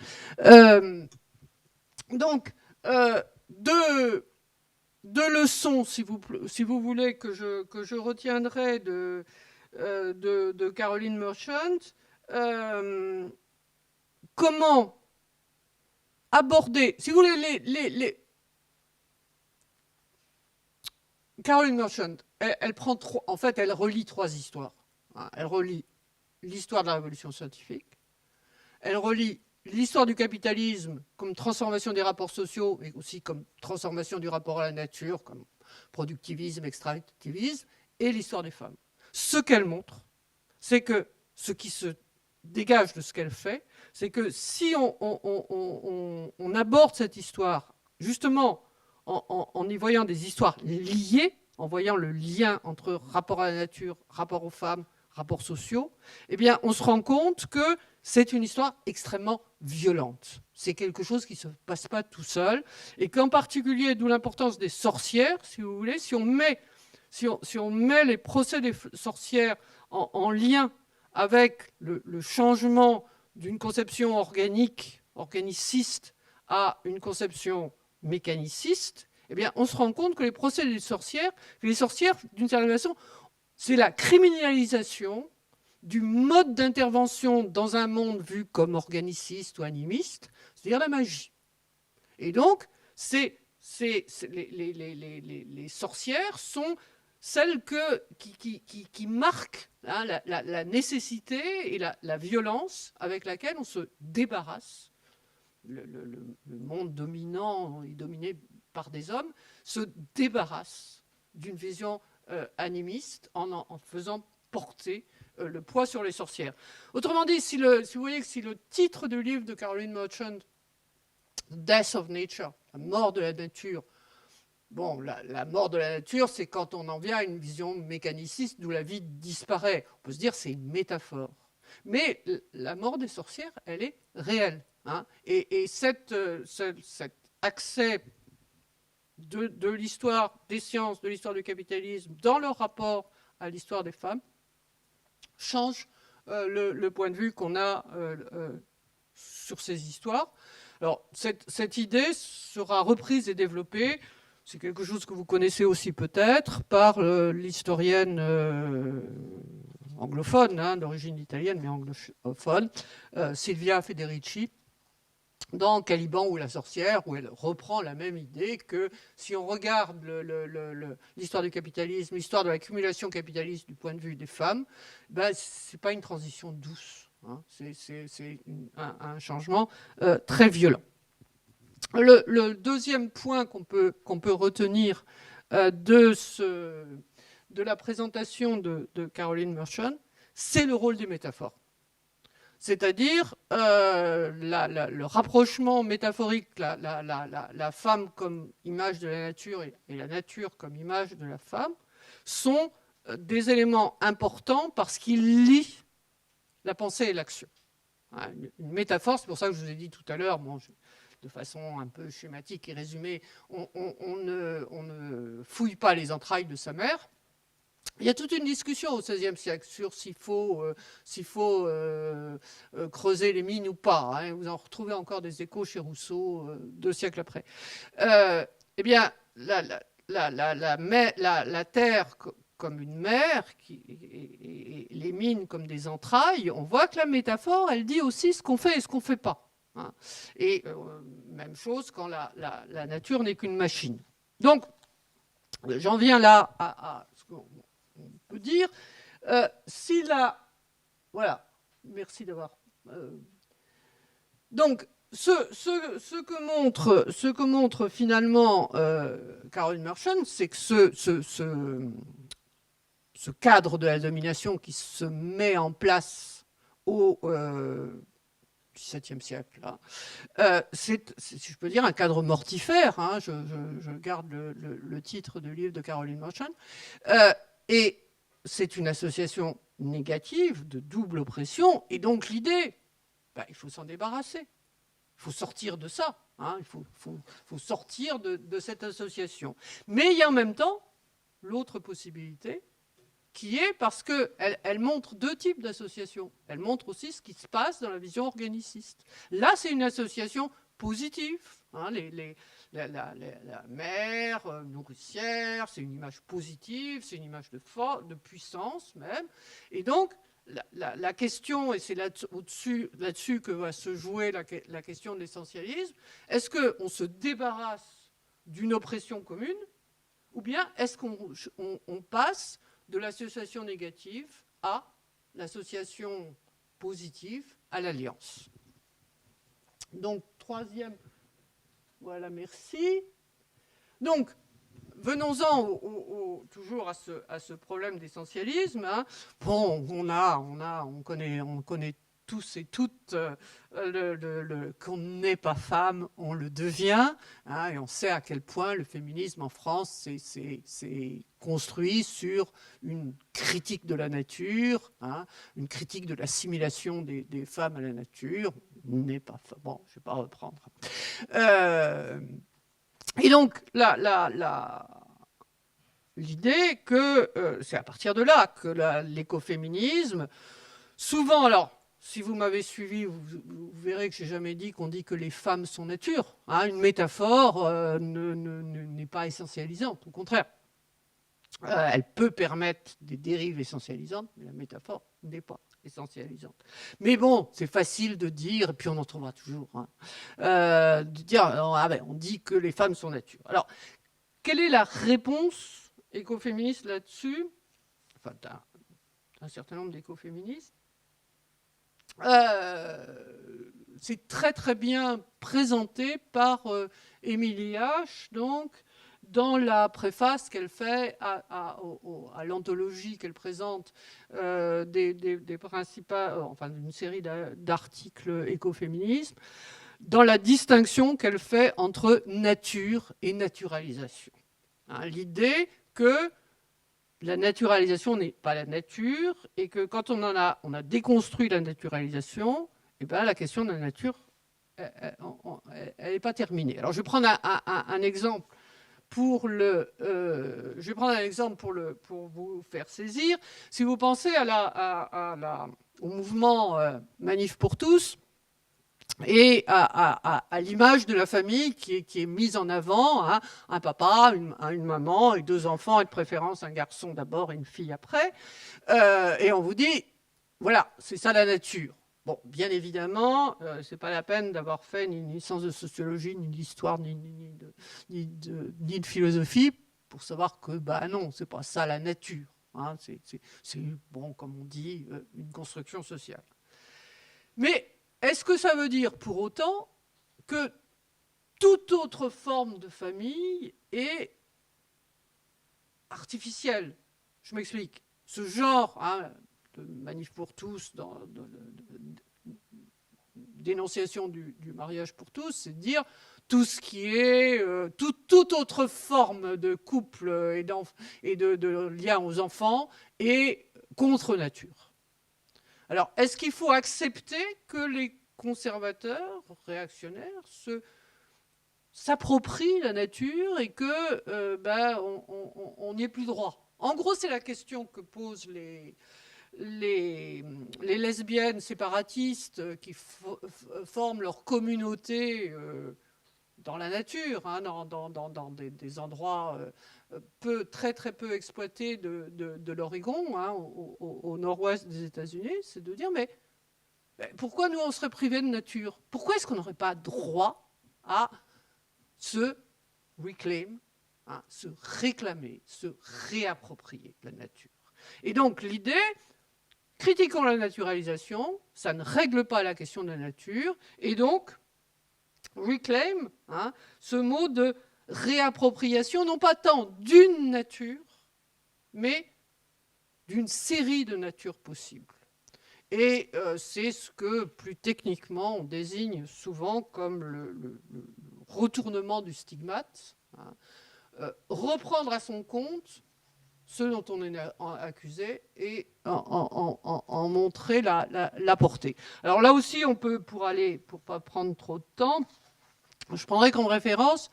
Donc, deux leçons, si vous voulez, que je retiendrai de Caroline Merchant. Comment aborder, si vous voulez, Caroline Merchant, elle prend en fait, elle relie 3 histoires. Elle relie l'histoire de la révolution scientifique, elle relie l'histoire du capitalisme comme transformation des rapports sociaux et aussi comme transformation du rapport à la nature, comme productivisme, extractivisme, et l'histoire des femmes. Ce qu'elle montre, c'est que ce qui se dégage de ce qu'elle fait, c'est que si on aborde cette histoire justement en y voyant des histoires liées, en voyant le lien entre rapport à la nature, rapport aux femmes, rapports sociaux, eh bien, on se rend compte que c'est une histoire extrêmement violente. C'est quelque chose qui ne se passe pas tout seul, et qu'en particulier, d'où l'importance des sorcières, si vous voulez, si on met les procès des sorcières en lien avec le changement d'une conception organiciste à une conception mécaniciste, eh bien, on se rend compte que les procès des sorcières, d'une certaine façon, c'est la criminalisation du mode d'intervention dans un monde vu comme organiciste ou animiste, c'est-à-dire la magie. Et donc, les sorcières sont celles qui marquent la nécessité et la violence avec laquelle on se débarrasse. Le monde dominant et dominé par des hommes se débarrasse d'une vision animiste en faisant porter le poids sur les sorcières. Autrement dit, si vous voyez que si le titre du livre de Caroline Merchant, Death of Nature, la mort de la nature, bon, la mort de la nature, c'est quand on en vient à une vision mécaniciste d'où la vie disparaît. On peut se dire que c'est une métaphore. Mais la mort des sorcières, elle est réelle. Et cet accès de l'histoire des sciences, de l'histoire du capitalisme, dans leur rapport à l'histoire des femmes, change le point de vue qu'on a sur ces histoires. Alors, cette idée sera reprise et développée, c'est quelque chose que vous connaissez aussi peut-être, par l'historienne anglophone, d'origine italienne mais anglophone, Silvia Federici, dans Caliban ou la sorcière, où elle reprend la même idée que si on regarde l'histoire du capitalisme, l'histoire de l'accumulation capitaliste du point de vue des femmes, ben, ce n'est pas une transition douce. C'est un changement très violent. Le deuxième point qu'on peut retenir de la présentation de Caroline Merchant, c'est le rôle des métaphores. C'est-à-dire le rapprochement métaphorique, la femme comme image de la nature et la nature comme image de la femme, sont des éléments importants parce qu'ils lient la pensée et l'action. Une métaphore, c'est pour ça que je vous ai dit tout à l'heure, de façon un peu schématique et résumée, on ne fouille pas les entrailles de sa mère. Il y a toute une discussion au XVIe siècle sur s'il faut creuser les mines ou pas. Vous en retrouvez encore des échos chez Rousseau 2 siècles après. Eh bien, la terre comme une mère et les mines comme des entrailles, on voit que la métaphore, elle dit aussi ce qu'on fait et ce qu'on ne fait pas. Et même chose quand la nature n'est qu'une machine. Donc, j'en viens là à ce qu'on peut dire. Si la... Voilà, merci d'avoir... Donc, ce que montre finalement Caroline Merchant, c'est que ce cadre de la domination qui se met en place au XVIIe siècle, là, c'est, si je peux dire, un cadre mortifère. Hein, je garde le titre du livre de Caroline Merchant. Et c'est une association négative de double oppression. Et donc l'idée, il faut s'en débarrasser. Il faut sortir de ça. Hein, il faut sortir de cette association. Mais il y a en même temps l'autre possibilité, qui est parce qu'elle montre deux types d'associations. Elle montre aussi ce qui se passe dans la vision organiciste. Là, c'est une association positive. Hein, la mère nourricière, c'est une image positive, c'est une image de force, de puissance même. Et donc, la question, et c'est là-dessus que va se jouer la question de l'essentialisme, est-ce qu'on se débarrasse d'une oppression commune, ou bien est-ce qu'on passe de l'association négative à l'association positive, à l'alliance. Donc, troisième, voilà, merci. Donc, venons-en toujours à ce problème d'essentialisme. Hein. Bon, on connaît tous et toutes qu'on n'est pas femme, on le devient. Hein, et on sait à quel point le féminisme en France c'est construit sur une critique de la nature, hein, une critique de l'assimilation des femmes à la nature. On n'est pas femme. Bon, je ne vais pas reprendre. Et donc, l'idée que c'est à partir de là que l'écoféminisme, souvent, alors, si vous m'avez suivi, vous verrez que je n'ai jamais dit qu'on dit que les femmes sont nature. Hein, une métaphore n'est pas essentialisante, au contraire. Elle peut permettre des dérives essentialisantes, mais la métaphore n'est pas essentialisante. Mais bon, c'est facile de dire, et puis on en trouvera toujours, hein, de dire, on dit que les femmes sont nature. Alors, quelle est la réponse écoféministe là-dessus? Enfin, d'un certain nombre d'écoféministes. C'est très très bien présenté par Émilie H, donc, dans la préface qu'elle fait à l'anthologie qu'elle présente des principaux, enfin d'une série d'articles écoféminisme, dans la distinction qu'elle fait entre nature et naturalisation. Hein, l'idée que la naturalisation n'est pas la nature et que quand on a déconstruit la naturalisation, et ben la question de la nature, elle n'est pas terminée. Alors je vais prendre un exemple pour vous faire saisir. Si vous pensez au mouvement Manif pour tous et à l'image de la famille qui est mise en avant, hein, un papa, une maman et deux enfants, et de préférence un garçon d'abord et une fille après, et on vous dit, voilà, c'est ça la nature. Bon, bien évidemment, c'est pas la peine d'avoir fait ni une licence de sociologie, ni d'histoire, ni de philosophie pour savoir que, non, c'est pas ça la nature. Hein, c'est, bon, comme on dit, une construction sociale. Mais est-ce que ça veut dire pour autant que toute autre forme de famille est artificielle? Je m'explique. Ce genre, hein, de Manif pour tous, dénonciation du mariage pour tous, c'est de dire tout ce qui est toute autre forme de couple et de lien aux enfants est contre nature. Alors, est-ce qu'il faut accepter que les conservateurs, réactionnaires, s'approprient la nature et que on n'y ait plus droit? En gros, c'est la question que posent les lesbiennes séparatistes qui forment leur communauté dans la nature, hein, dans des endroits très très peu exploités de l'Oregon, hein, au nord-ouest des États-Unis, c'est de dire mais pourquoi nous on serait privés de nature? Pourquoi est-ce qu'on n'aurait pas droit à ce reclaim, hein, se réclamer, se réapproprier la nature. Et donc l'idée, critiquons la naturalisation, ça ne règle pas la question de la nature, et donc reclaim, hein, ce mot de réappropriation, non pas tant d'une nature, mais d'une série de natures possibles. Et c'est ce que, plus techniquement, on désigne souvent comme le retournement du stigmate, hein, reprendre à son compte ce dont on est accusé et en montrer la portée. Alors là aussi, on peut, pour pas prendre trop de temps, je prendrai comme référence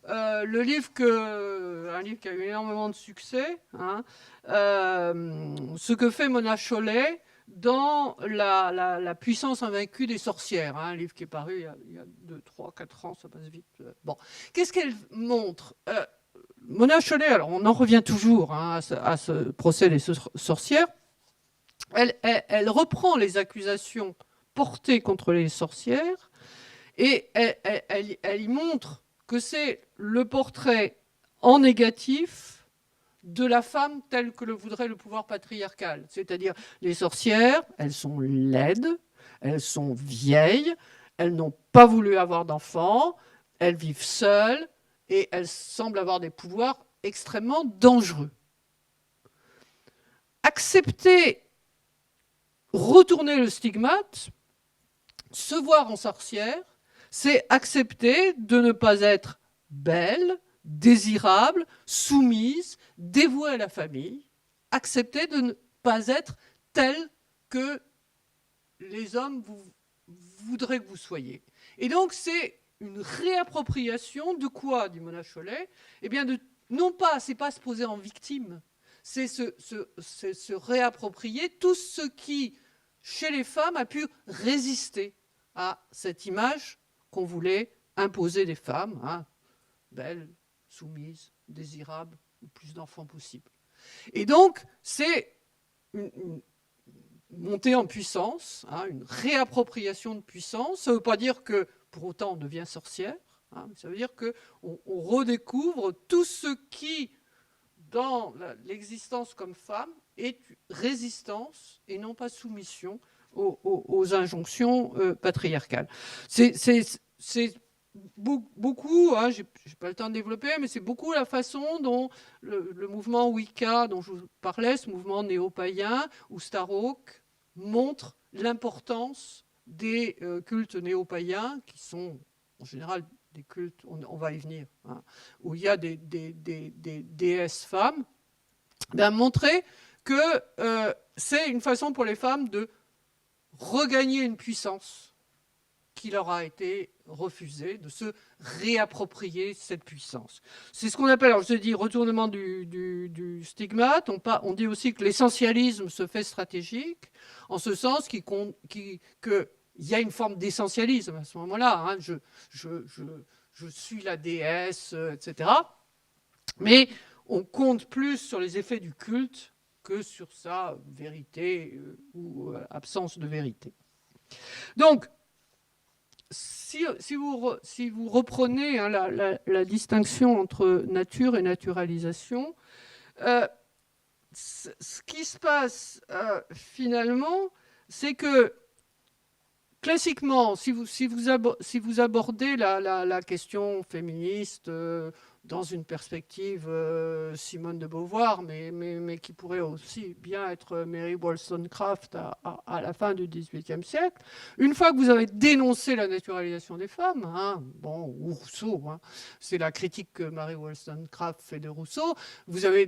un livre qui a eu énormément de succès, hein, Ce que fait Mona Chollet dans la puissance invaincue des sorcières, hein, un livre qui est paru il y a 2, 3, 4 ans, ça passe vite. Bon, qu'est-ce qu'elle montre Mona Chollet, alors on en revient toujours, hein, à ce procès des sorcières, elle reprend les accusations portées contre les sorcières et elle y montre que c'est le portrait en négatif de la femme telle que le voudrait le pouvoir patriarcal. C'est-à-dire, les sorcières, elles sont laides, elles sont vieilles, elles n'ont pas voulu avoir d'enfants, elles vivent seules et elles semblent avoir des pouvoirs extrêmement dangereux. Accepter, retourner le stigmate, se voir en sorcière, c'est accepter de ne pas être belle, désirable, soumise, dévouée à la famille, accepter de ne pas être telle que les hommes voudraient que vous soyez. Et donc, c'est une réappropriation de quoi, dit Mona Chollet ? Eh bien, non pas, c'est pas se poser en victime, c'est se réapproprier tout ce qui, chez les femmes, a pu résister à cette image qu'on voulait imposer des femmes, hein, belles, soumises, désirables, le plus d'enfants possible. Et donc, c'est une montée en puissance, hein, une réappropriation de puissance. Ça ne veut pas dire que, pour autant, on devient sorcière. Hein, ça veut dire qu'on redécouvre tout ce qui, dans l'existence comme femme, est résistance et non pas soumission aux injonctions patriarcales. C'est beaucoup, hein, je n'ai pas le temps de développer, mais c'est beaucoup la façon dont le mouvement Wicca, dont je vous parlais, ce mouvement néo-païen, ou Starhawk, montre l'importance des cultes néo-païens, qui sont en général des cultes, on va y venir, hein, où il y a des déesses femmes, montrer que c'est une façon pour les femmes de regagner une puissance qui leur a été refusée, de se réapproprier cette puissance. C'est ce qu'on appelle, alors je dis, retournement du stigmate. On dit aussi que l'essentialisme se fait stratégique, en ce sens qu'il y a une forme d'essentialisme à ce moment-là. Hein, je suis la déesse, etc. Mais on compte plus sur les effets du culte que sur sa vérité ou absence de vérité. Donc, si vous reprenez, hein, la distinction entre nature et naturalisation, ce qui se passe finalement, c'est que classiquement, si vous abordez la question féministe dans une perspective Simone de Beauvoir, mais qui pourrait aussi bien être Mary Wollstonecraft à la fin du XVIIIe siècle, une fois que vous avez dénoncé la naturalisation des femmes, hein, bon, ou Rousseau, hein, c'est la critique que Mary Wollstonecraft fait de Rousseau, vous avez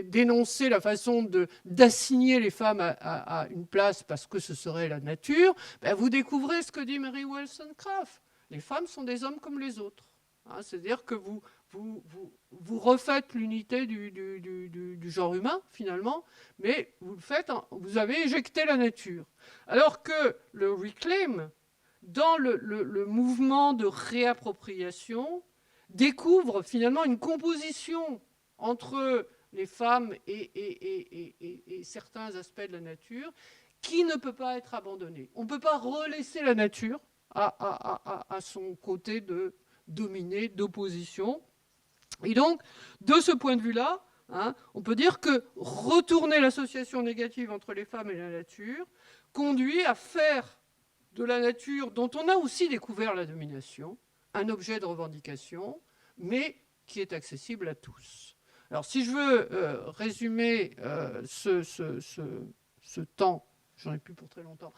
dénoncé la façon d'assigner les femmes à une place parce que ce serait la nature, ben vous découvrez ce que dit Mary Wollstonecraft. Les femmes sont des hommes comme les autres. Hein, c'est-à-dire que vous refaites l'unité du genre humain, finalement, mais vous avez éjecté la nature. Alors que le reclaim, dans le mouvement de réappropriation, découvre finalement une composition entre les femmes et certains aspects de la nature qui ne peut pas être abandonnée. On ne peut pas relaisser la nature à son côté de dominée, d'opposition. Et donc, de ce point de vue-là, hein, on peut dire que retourner l'association négative entre les femmes et la nature conduit à faire de la nature, dont on a aussi découvert la domination, un objet de revendication, mais qui est accessible à tous. Alors, si je veux résumer ce temps, j'en ai plus pour très longtemps,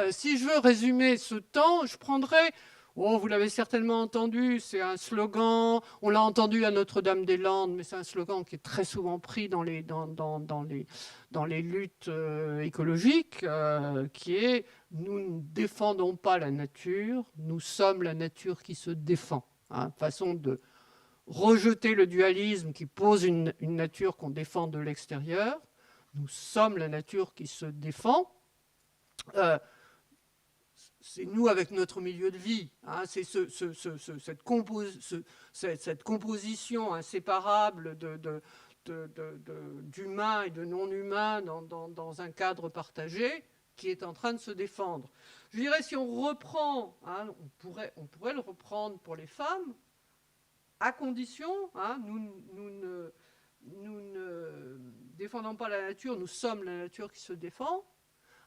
si je veux résumer ce temps, je prendrai... Oh, vous l'avez certainement entendu, c'est un slogan, on l'a entendu à Notre-Dame-des-Landes, mais c'est un slogan qui est très souvent pris dans les luttes écologiques, qui est « Nous ne défendons pas la nature, nous sommes la nature qui se défend ». Façon de rejeter le dualisme qui pose une nature qu'on défend de l'extérieur. Nous sommes la nature qui se défend. C'est nous avec notre milieu de vie, hein, c'est cette composition inséparable d'humain et de non-humain dans un cadre partagé qui est en train de se défendre. Je dirais, si on reprend, hein, on pourrait le reprendre pour les femmes, à condition, hein, nous ne défendons pas la nature, nous sommes la nature qui se défend,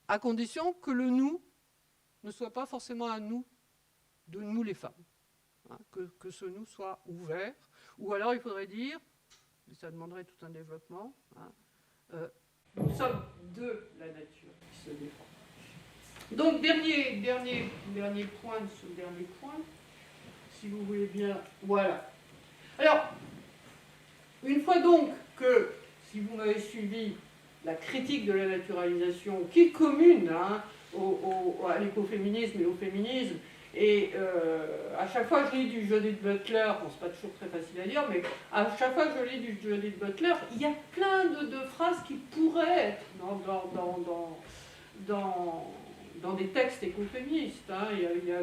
à condition que le « nous » ne soit pas forcément un nous, de nous les femmes. Hein, que ce nous soit ouvert. Ou alors il faudrait dire, mais ça demanderait tout un développement, hein, nous sommes de la nature qui se défend. Donc, dernier point de ce dernier point, si vous voulez bien, voilà. Alors, une fois donc que, si vous m'avez suivi, la critique de la naturalisation, qui est commune, hein, à l'écoféminisme et au féminisme. Et à chaque fois que je lis du Judith Butler, bon, c'est pas toujours très facile à dire, mais à chaque fois que je lis du Judith Butler, il y a plein de phrases qui pourraient être dans des textes écoféministes. Hein. Il y a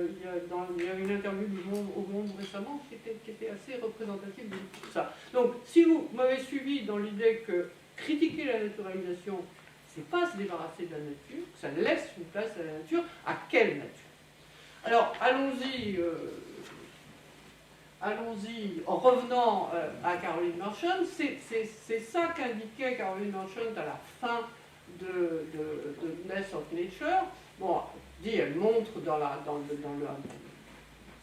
une interview au Monde récemment qui était assez représentative de tout ça. Donc, si vous m'avez suivi dans l'idée que critiquer la naturalisation, c'est pas se débarrasser de la nature, ça laisse une place à la nature. À quelle nature? Alors, allons-y en revenant à Caroline Marchand. C'est ça qu'indiquait Caroline Marchand à la fin de Ness of Nature. Bon, elle montre dans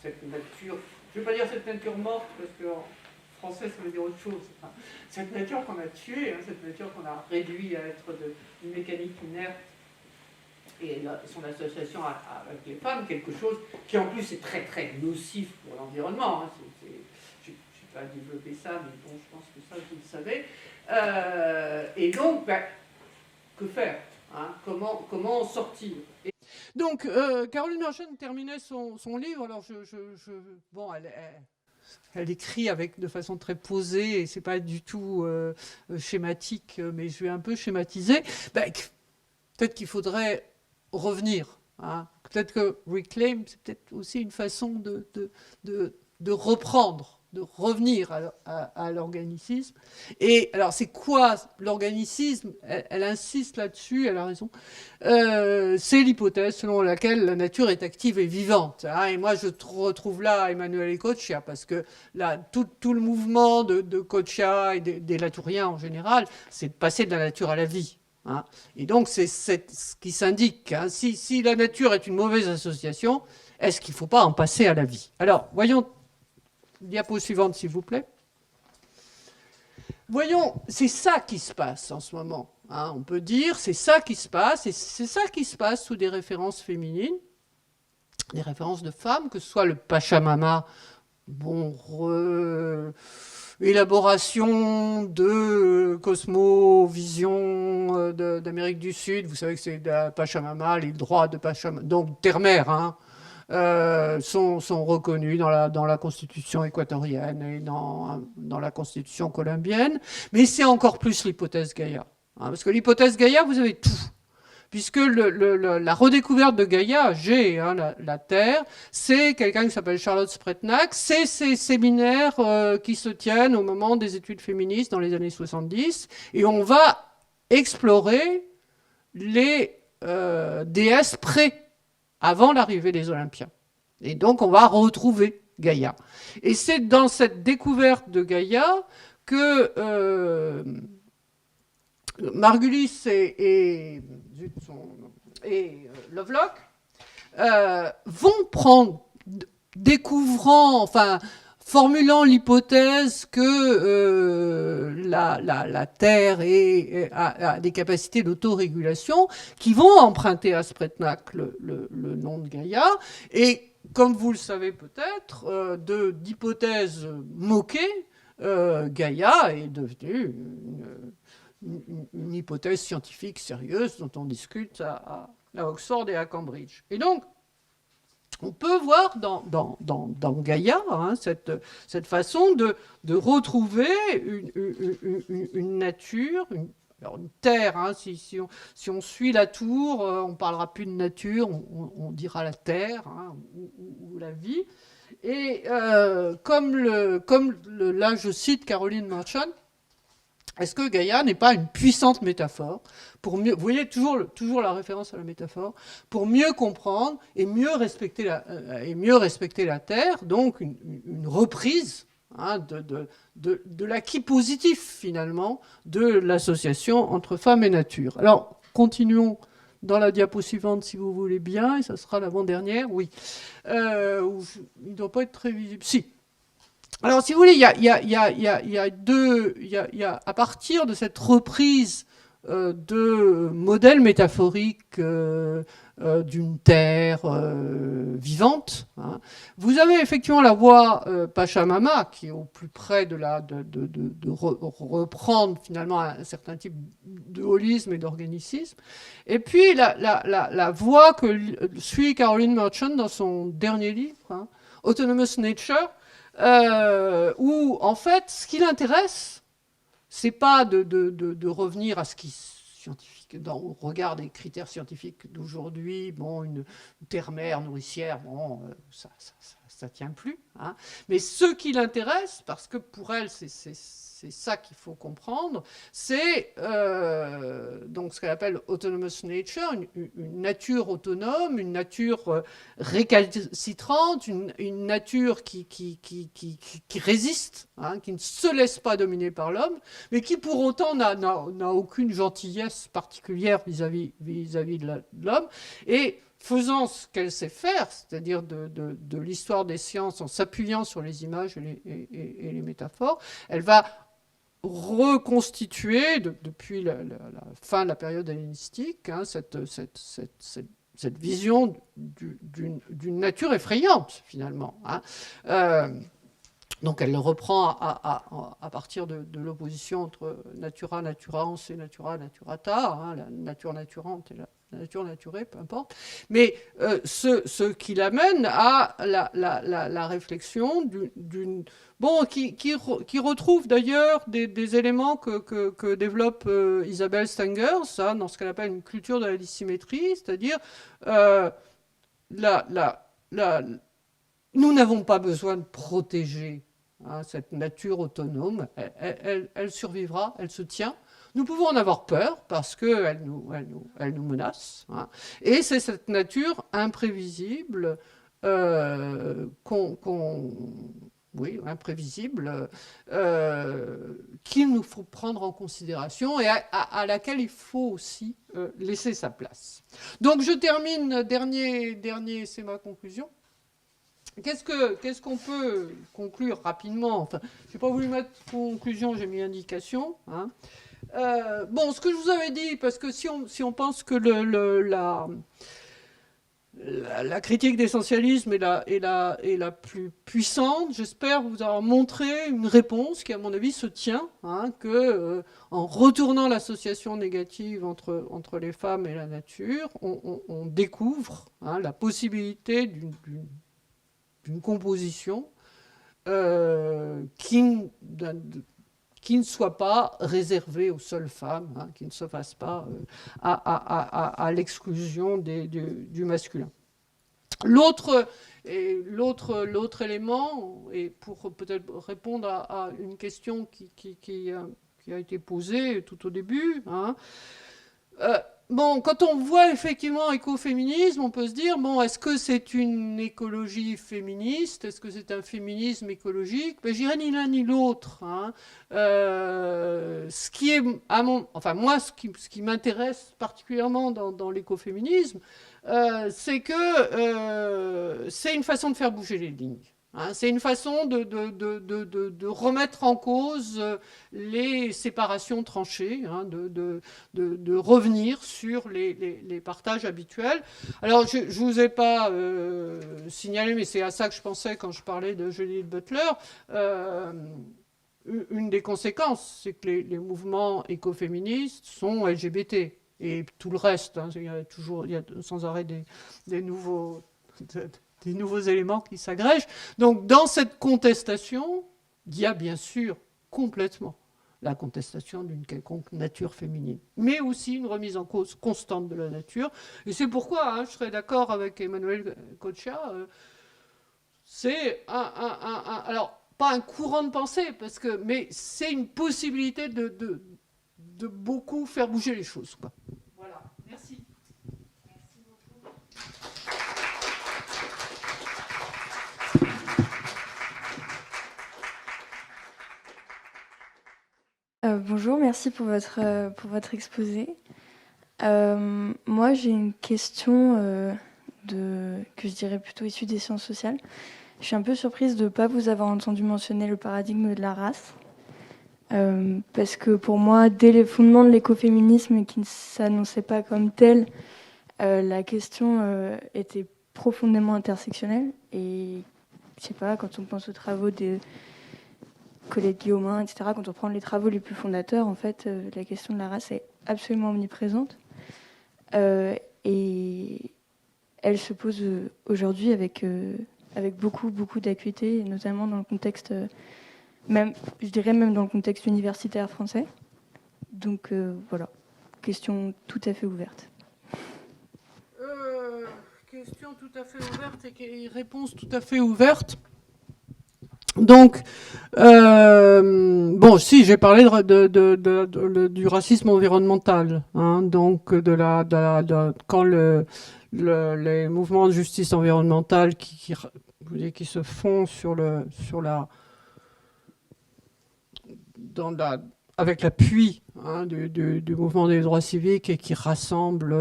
cette nature, je ne vais pas dire cette nature morte, parce que français, ça veut dire autre chose. Enfin, cette nature qu'on a tuée, hein, cette nature qu'on a réduit à être une mécanique inerte, et son association avec les femmes, quelque chose qui en plus est très très nocif pour l'environnement. Hein, je ne vais pas développer ça, mais bon, je pense que ça, vous le savez. Et donc, que faire, hein, comment en sortir? Donc, Caroline Marchand terminait son livre. Alors, bon, elle écrit de façon très posée, et c'est pas du tout schématique, mais je vais un peu schématiser. Peut-être qu'il faudrait revenir. Hein. Peut-être que reclaim, c'est peut-être aussi une façon de reprendre, de revenir à l'organicisme. Et alors, c'est quoi l'organicisme? Elle insiste là-dessus, elle a raison. C'est l'hypothèse selon laquelle la nature est active et vivante. Hein. Et moi, je retrouve là Emmanuel Ecochia, parce que là, tout le mouvement de Cochia et des latouriens en général, c'est de passer de la nature à la vie. Hein. Et donc, c'est ce qui s'indique. Hein. Si la nature est une mauvaise association, est-ce qu'il ne faut pas en passer à la vie? Alors, voyons, diapo suivante, s'il vous plaît. Voyons, c'est ça qui se passe en ce moment. Hein. On peut dire, c'est ça qui se passe, et c'est ça qui se passe sous des références féminines, des références de femmes, que ce soit le Pachamama, bon, élaboration de cosmovision d'Amérique du Sud. Vous savez que c'est Pachamama, les droits de Pachamama, donc terre-mer, hein, sont reconnus dans la constitution équatorienne et dans la constitution colombienne. Mais c'est encore plus l'hypothèse Gaïa. Hein, parce que l'hypothèse Gaïa, vous avez tout. Puisque la redécouverte de Gaïa, hein, la Terre, c'est quelqu'un qui s'appelle Charlotte Spretnak, c'est ces séminaires qui se tiennent au moment des études féministes dans les années 70, et on va explorer les déesses avant l'arrivée des Olympiens. Et donc on va retrouver Gaïa. Et c'est dans cette découverte de Gaïa que Margulis et Lovelock vont prendre, découvrant, enfin, formulant l'hypothèse que la Terre a des capacités d'autorégulation, qui vont emprunter à Spretnak le nom de Gaïa. Et comme vous le savez peut-être, d'hypothèse moquée, Gaïa est devenue une hypothèse scientifique sérieuse dont on discute à Oxford et à Cambridge. Et donc, on peut voir dans Gaïa cette façon de retrouver une nature, une terre. Hein, si on suit la tour, on ne parlera plus de nature, on dira la terre, hein, ou la vie. Et là, je cite Caroline Merchant, est-ce que Gaïa n'est pas une puissante métaphore pour mieux, vous voyez toujours la référence à la métaphore, pour mieux comprendre et mieux respecter la Terre, donc une reprise hein, de l'acquis positif finalement de l'association entre femmes et nature. Alors, continuons dans la diapo suivante si vous voulez bien, et ça sera l'avant-dernière, oui. Il ne doit pas être très visible. Si. Alors, si vous voulez, il y a à partir de cette reprise de modèles métaphoriques d'une terre vivante, hein, vous avez effectivement la voie Pachamama, qui est au plus près de reprendre finalement un certain type de holisme et d'organicisme, et puis la voie que suit Caroline Merchant dans son dernier livre, hein, Autonomous Nature, où, en fait, ce qui l'intéresse, c'est pas de revenir à ce qui scientifique, au regard des critères scientifiques d'aujourd'hui, bon, une terre-mère nourricière, bon, ça tient plus, hein. Mais ce qui l'intéresse, parce que pour elle, c'est ça qu'il faut comprendre, c'est donc ce qu'elle appelle autonomous nature, une nature autonome, une nature récalcitrante, une nature qui résiste, hein, qui ne se laisse pas dominer par l'homme, mais qui pour autant n'a aucune gentillesse particulière vis-à-vis de l'homme, et faisant ce qu'elle sait faire, c'est-à-dire de l'histoire des sciences en s'appuyant sur les images et les métaphores, elle va reconstituer, depuis la fin de la période hellénistique, hein, cette vision d'une nature effrayante, finalement. Hein. Donc elle le reprend à partir de l'opposition entre natura naturans et natura naturata, hein, la nature naturante et la nature naturée, peu importe. Mais ce qui l'amène à la réflexion qui retrouve d'ailleurs des éléments que développe Isabelle Stengers, hein, dans ce qu'elle appelle une culture de la dissymétrie, c'est-à-dire nous n'avons pas besoin de protéger hein, cette nature autonome, elle survivra, elle se tient. Nous pouvons en avoir peur parce qu'elle nous menace. Hein. Et c'est cette nature imprévisible imprévisible qu'il nous faut prendre en considération et à laquelle il faut aussi laisser sa place. Donc je termine, dernier c'est ma conclusion. Qu'est-ce qu'on peut conclure rapidement? Enfin, je n'ai pas voulu mettre conclusion, j'ai mis indication. Hein. Ce que je vous avais dit, parce que si on pense que la critique d'essentialisme est la plus puissante, j'espère vous avoir montré une réponse qui, à mon avis, se tient, hein, que en retournant l'association négative entre les femmes et la nature, on découvre hein, la possibilité d'une composition qui ne soit pas réservée aux seules femmes, hein, qui ne se fasse pas à l'exclusion du masculin. L'autre élément, et pour peut-être répondre à une question qui a été posée tout au début, hein, bon, quand on voit effectivement écoféminisme, on peut se dire, bon, est-ce que c'est une écologie féministe? Est-ce que c'est un féminisme écologique? Ben, je dirais ni l'un ni l'autre. Hein. Ce qui est, enfin, moi, ce qui m'intéresse particulièrement dans l'écoféminisme, c'est que c'est une façon de faire bouger les lignes. Hein, c'est une façon de remettre en cause les séparations tranchées, hein, de revenir sur les partages habituels. Alors, je ne vous ai pas signalé, mais c'est à ça que je pensais quand je parlais de Judith Butler. Une des conséquences, c'est que les mouvements écoféministes sont LGBT. Et tout le reste, hein, il y a sans arrêt des nouveaux éléments qui s'agrègent. Donc, dans cette contestation, il y a bien sûr complètement la contestation d'une quelconque nature féminine, mais aussi une remise en cause constante de la nature. Et c'est pourquoi, hein, je serais d'accord avec Emmanuel Kocha, c'est alors, pas un courant de pensée, mais c'est une possibilité de beaucoup faire bouger les choses, quoi. Voilà, merci. Bonjour, merci pour votre exposé. Moi, j'ai une question que je dirais plutôt issue des sciences sociales. Je suis un peu surprise de ne pas vous avoir entendu mentionner le paradigme de la race. Parce que pour moi, dès les fondements de l'écoféminisme, qui ne s'annonçait pas comme tel, la question était profondément intersectionnelle. Et je sais pas, quand on pense aux travaux des Colette Guillaumin, etc., quand on prend les travaux les plus fondateurs, en fait, la question de la race est absolument omniprésente. Et elle se pose aujourd'hui avec beaucoup d'acuité, notamment dans le contexte, je dirais même dans le contexte universitaire français. Donc voilà, question tout à fait ouverte. Question tout à fait ouverte et réponse tout à fait ouverte. Donc, bon, si j'ai parlé du racisme environnemental, hein, donc quand les mouvements de justice environnementale qui se font avec l'appui, hein, du mouvement des droits civiques et qui rassemble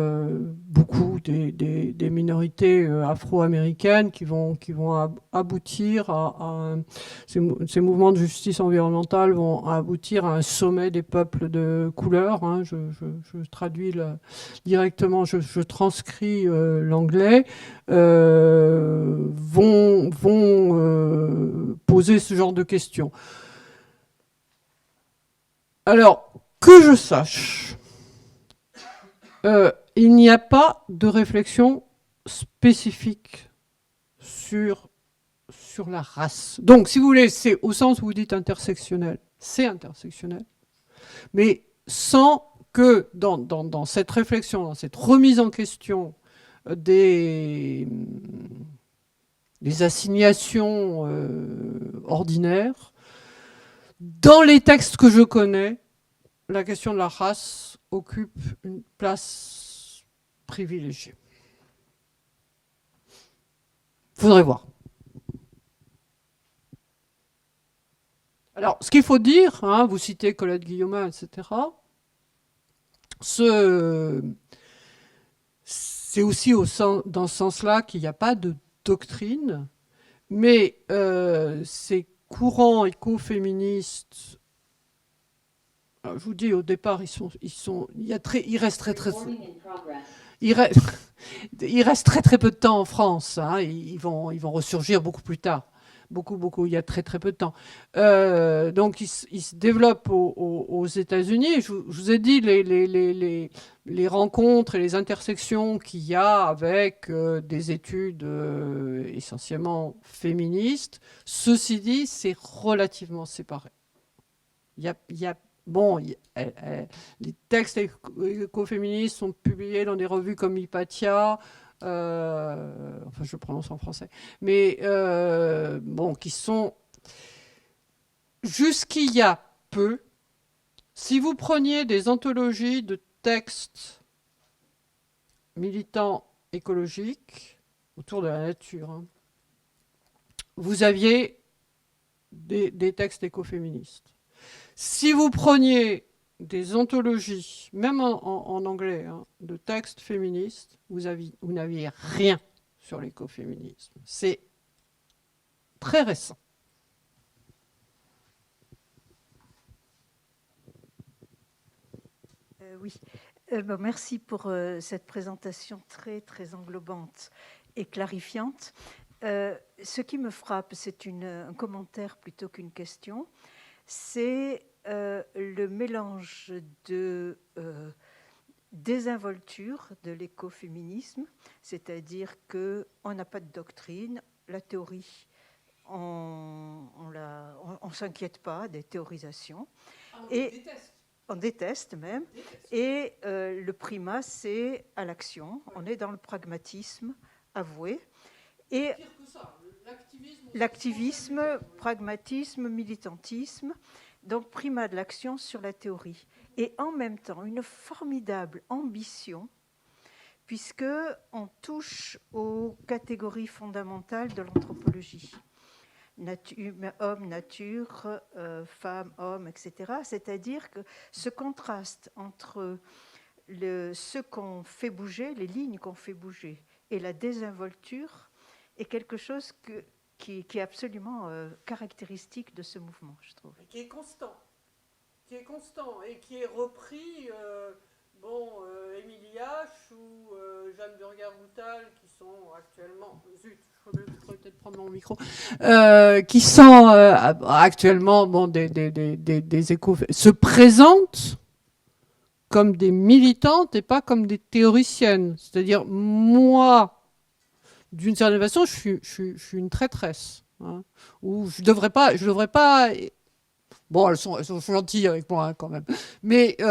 beaucoup des minorités afro-américaines qui vont aboutir ces mouvements de justice environnementale vont aboutir à un sommet des peuples de couleur. Hein, je traduis directement, je transcris l'anglais, vont poser ce genre de questions. Alors, que je sache, il n'y a pas de réflexion spécifique sur la race. Donc, si vous voulez, c'est au sens où vous dites intersectionnel, c'est intersectionnel, mais sans que dans cette réflexion, dans cette remise en question des assignations ordinaires, dans les textes que je connais, la question de la race occupe une place privilégiée. Faudrait voir. Alors, ce qu'il faut dire, hein, vous citez Colette Guillaumin, etc., c'est aussi dans ce sens-là qu'il n'y a pas de doctrine, mais ces courants écoféministes, je vous dis, au départ, il reste très peu de temps en France. Hein, ils vont ressurgir beaucoup plus tard. Beaucoup, il y a très peu de temps. Donc, ils se développent aux États-Unis. Je vous ai dit les rencontres et les intersections qu'il y a avec des études essentiellement féministes. Ceci dit, c'est relativement séparé. Il y a les textes écoféministes sont publiés dans des revues comme Hypatia. Enfin, je prononce en français, mais qui sont jusqu'il y a peu. Si vous preniez des anthologies de textes militants écologiques autour de la nature, hein, vous aviez des textes écoféministes. Si vous preniez des anthologies, même en anglais, hein, de textes féministes, vous n'aviez rien sur l'écoféminisme. C'est très récent. Oui, merci pour cette présentation très, très englobante et clarifiante. Ce qui me frappe, c'est un commentaire plutôt qu'une question, c'est le mélange de désinvolture de l'écoféminisme, c'est-à-dire qu'on n'a pas de doctrine, la théorie, on ne s'inquiète pas des théorisations. On déteste même. Et le primat, c'est à l'action. On est dans le pragmatisme avoué. Et l'activisme, pragmatisme, militantisme. Donc primat de l'action sur la théorie. Et en même temps, une formidable ambition, puisqu'on touche aux catégories fondamentales de l'anthropologie. Homme, nature, femme, homme, etc. C'est-à-dire que ce contraste entre ce qu'on fait bouger, les lignes qu'on fait bouger, et la désinvolture est quelque chose qui est absolument caractéristique de ce mouvement, je trouve. Qui est constant et qui est repris, Émilie H ou Jeanne Burger-Routal, qui sont actuellement, je pourrais peut-être prendre mon micro, qui sont actuellement des échos, se présentent comme des militantes et pas comme des théoriciennes. C'est-à-dire, moi, d'une certaine façon, je suis une traîtresse, hein, où je devrais pas. Bon, elles sont gentilles avec moi, hein, quand même. Mais il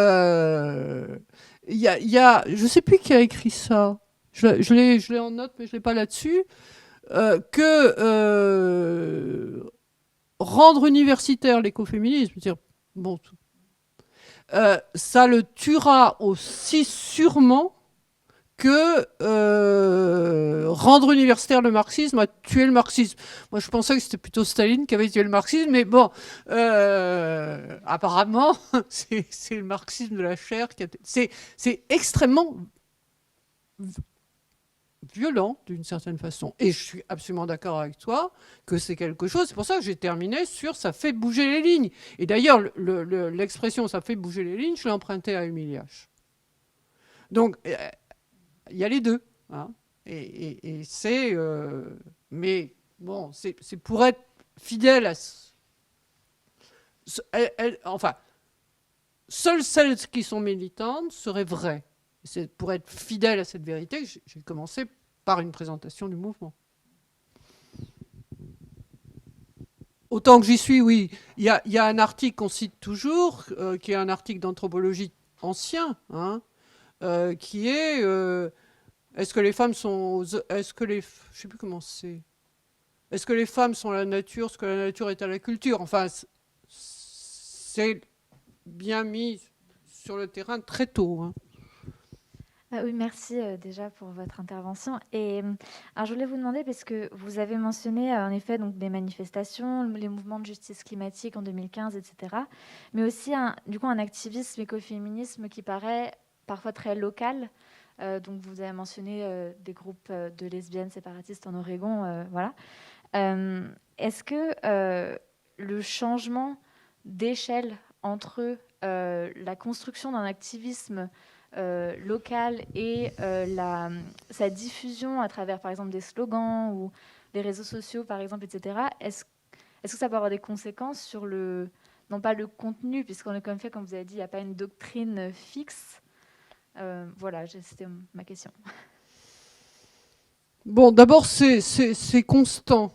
y a, je sais plus qui a écrit ça. Je l'ai en note, mais je l'ai pas là-dessus. Rendre universitaire l'écoféminisme, c'est-à-dire, bon, ça le tuera aussi sûrement que rendre universitaire le marxisme a tué le marxisme. Moi, je pensais que c'était plutôt Staline qui avait tué le marxisme, mais bon, apparemment, c'est le marxisme de la chair qui a... C'est extrêmement violent, d'une certaine façon. Et je suis absolument d'accord avec toi que c'est quelque chose... C'est pour ça que j'ai terminé sur « ça fait bouger les lignes ». Et d'ailleurs, l'expression « ça fait bouger les lignes », je l'ai empruntée à Émilie H. Donc... il y a les deux, hein. Et c'est... mais bon, c'est pour être fidèle à... enfin, seules celles qui sont militantes seraient vraies. C'est pour être fidèle à cette vérité que j'ai commencé par une présentation du mouvement. Autant que j'y suis, oui. Il y a un article qu'on cite toujours, qui est un article d'anthropologie ancien, hein, qui est est-ce que les femmes sont je sais plus comment c'est, est-ce que les femmes sont la nature, ce que la nature est à la culture, enfin c'est bien mis sur le terrain très tôt, hein. Oui, merci déjà pour votre intervention. Et alors, je voulais vous demander, parce que vous avez mentionné en effet donc, des manifestations, les mouvements de justice climatique en 2015, etc. Mais aussi du coup, un activisme écoféminisme qui paraît parfois très local. Donc vous avez mentionné des groupes de lesbiennes séparatistes en Oregon. Voilà. Est-ce que le changement d'échelle entre la construction d'un activisme local et sa diffusion à travers, par exemple, des slogans ou les réseaux sociaux, par exemple, etc., est-ce que ça peut avoir des conséquences sur non pas le contenu, puisqu'on est comme fait, comme vous avez dit, il n'y a pas une doctrine fixe. Voilà, c'était ma question. Bon, d'abord, c'est constant,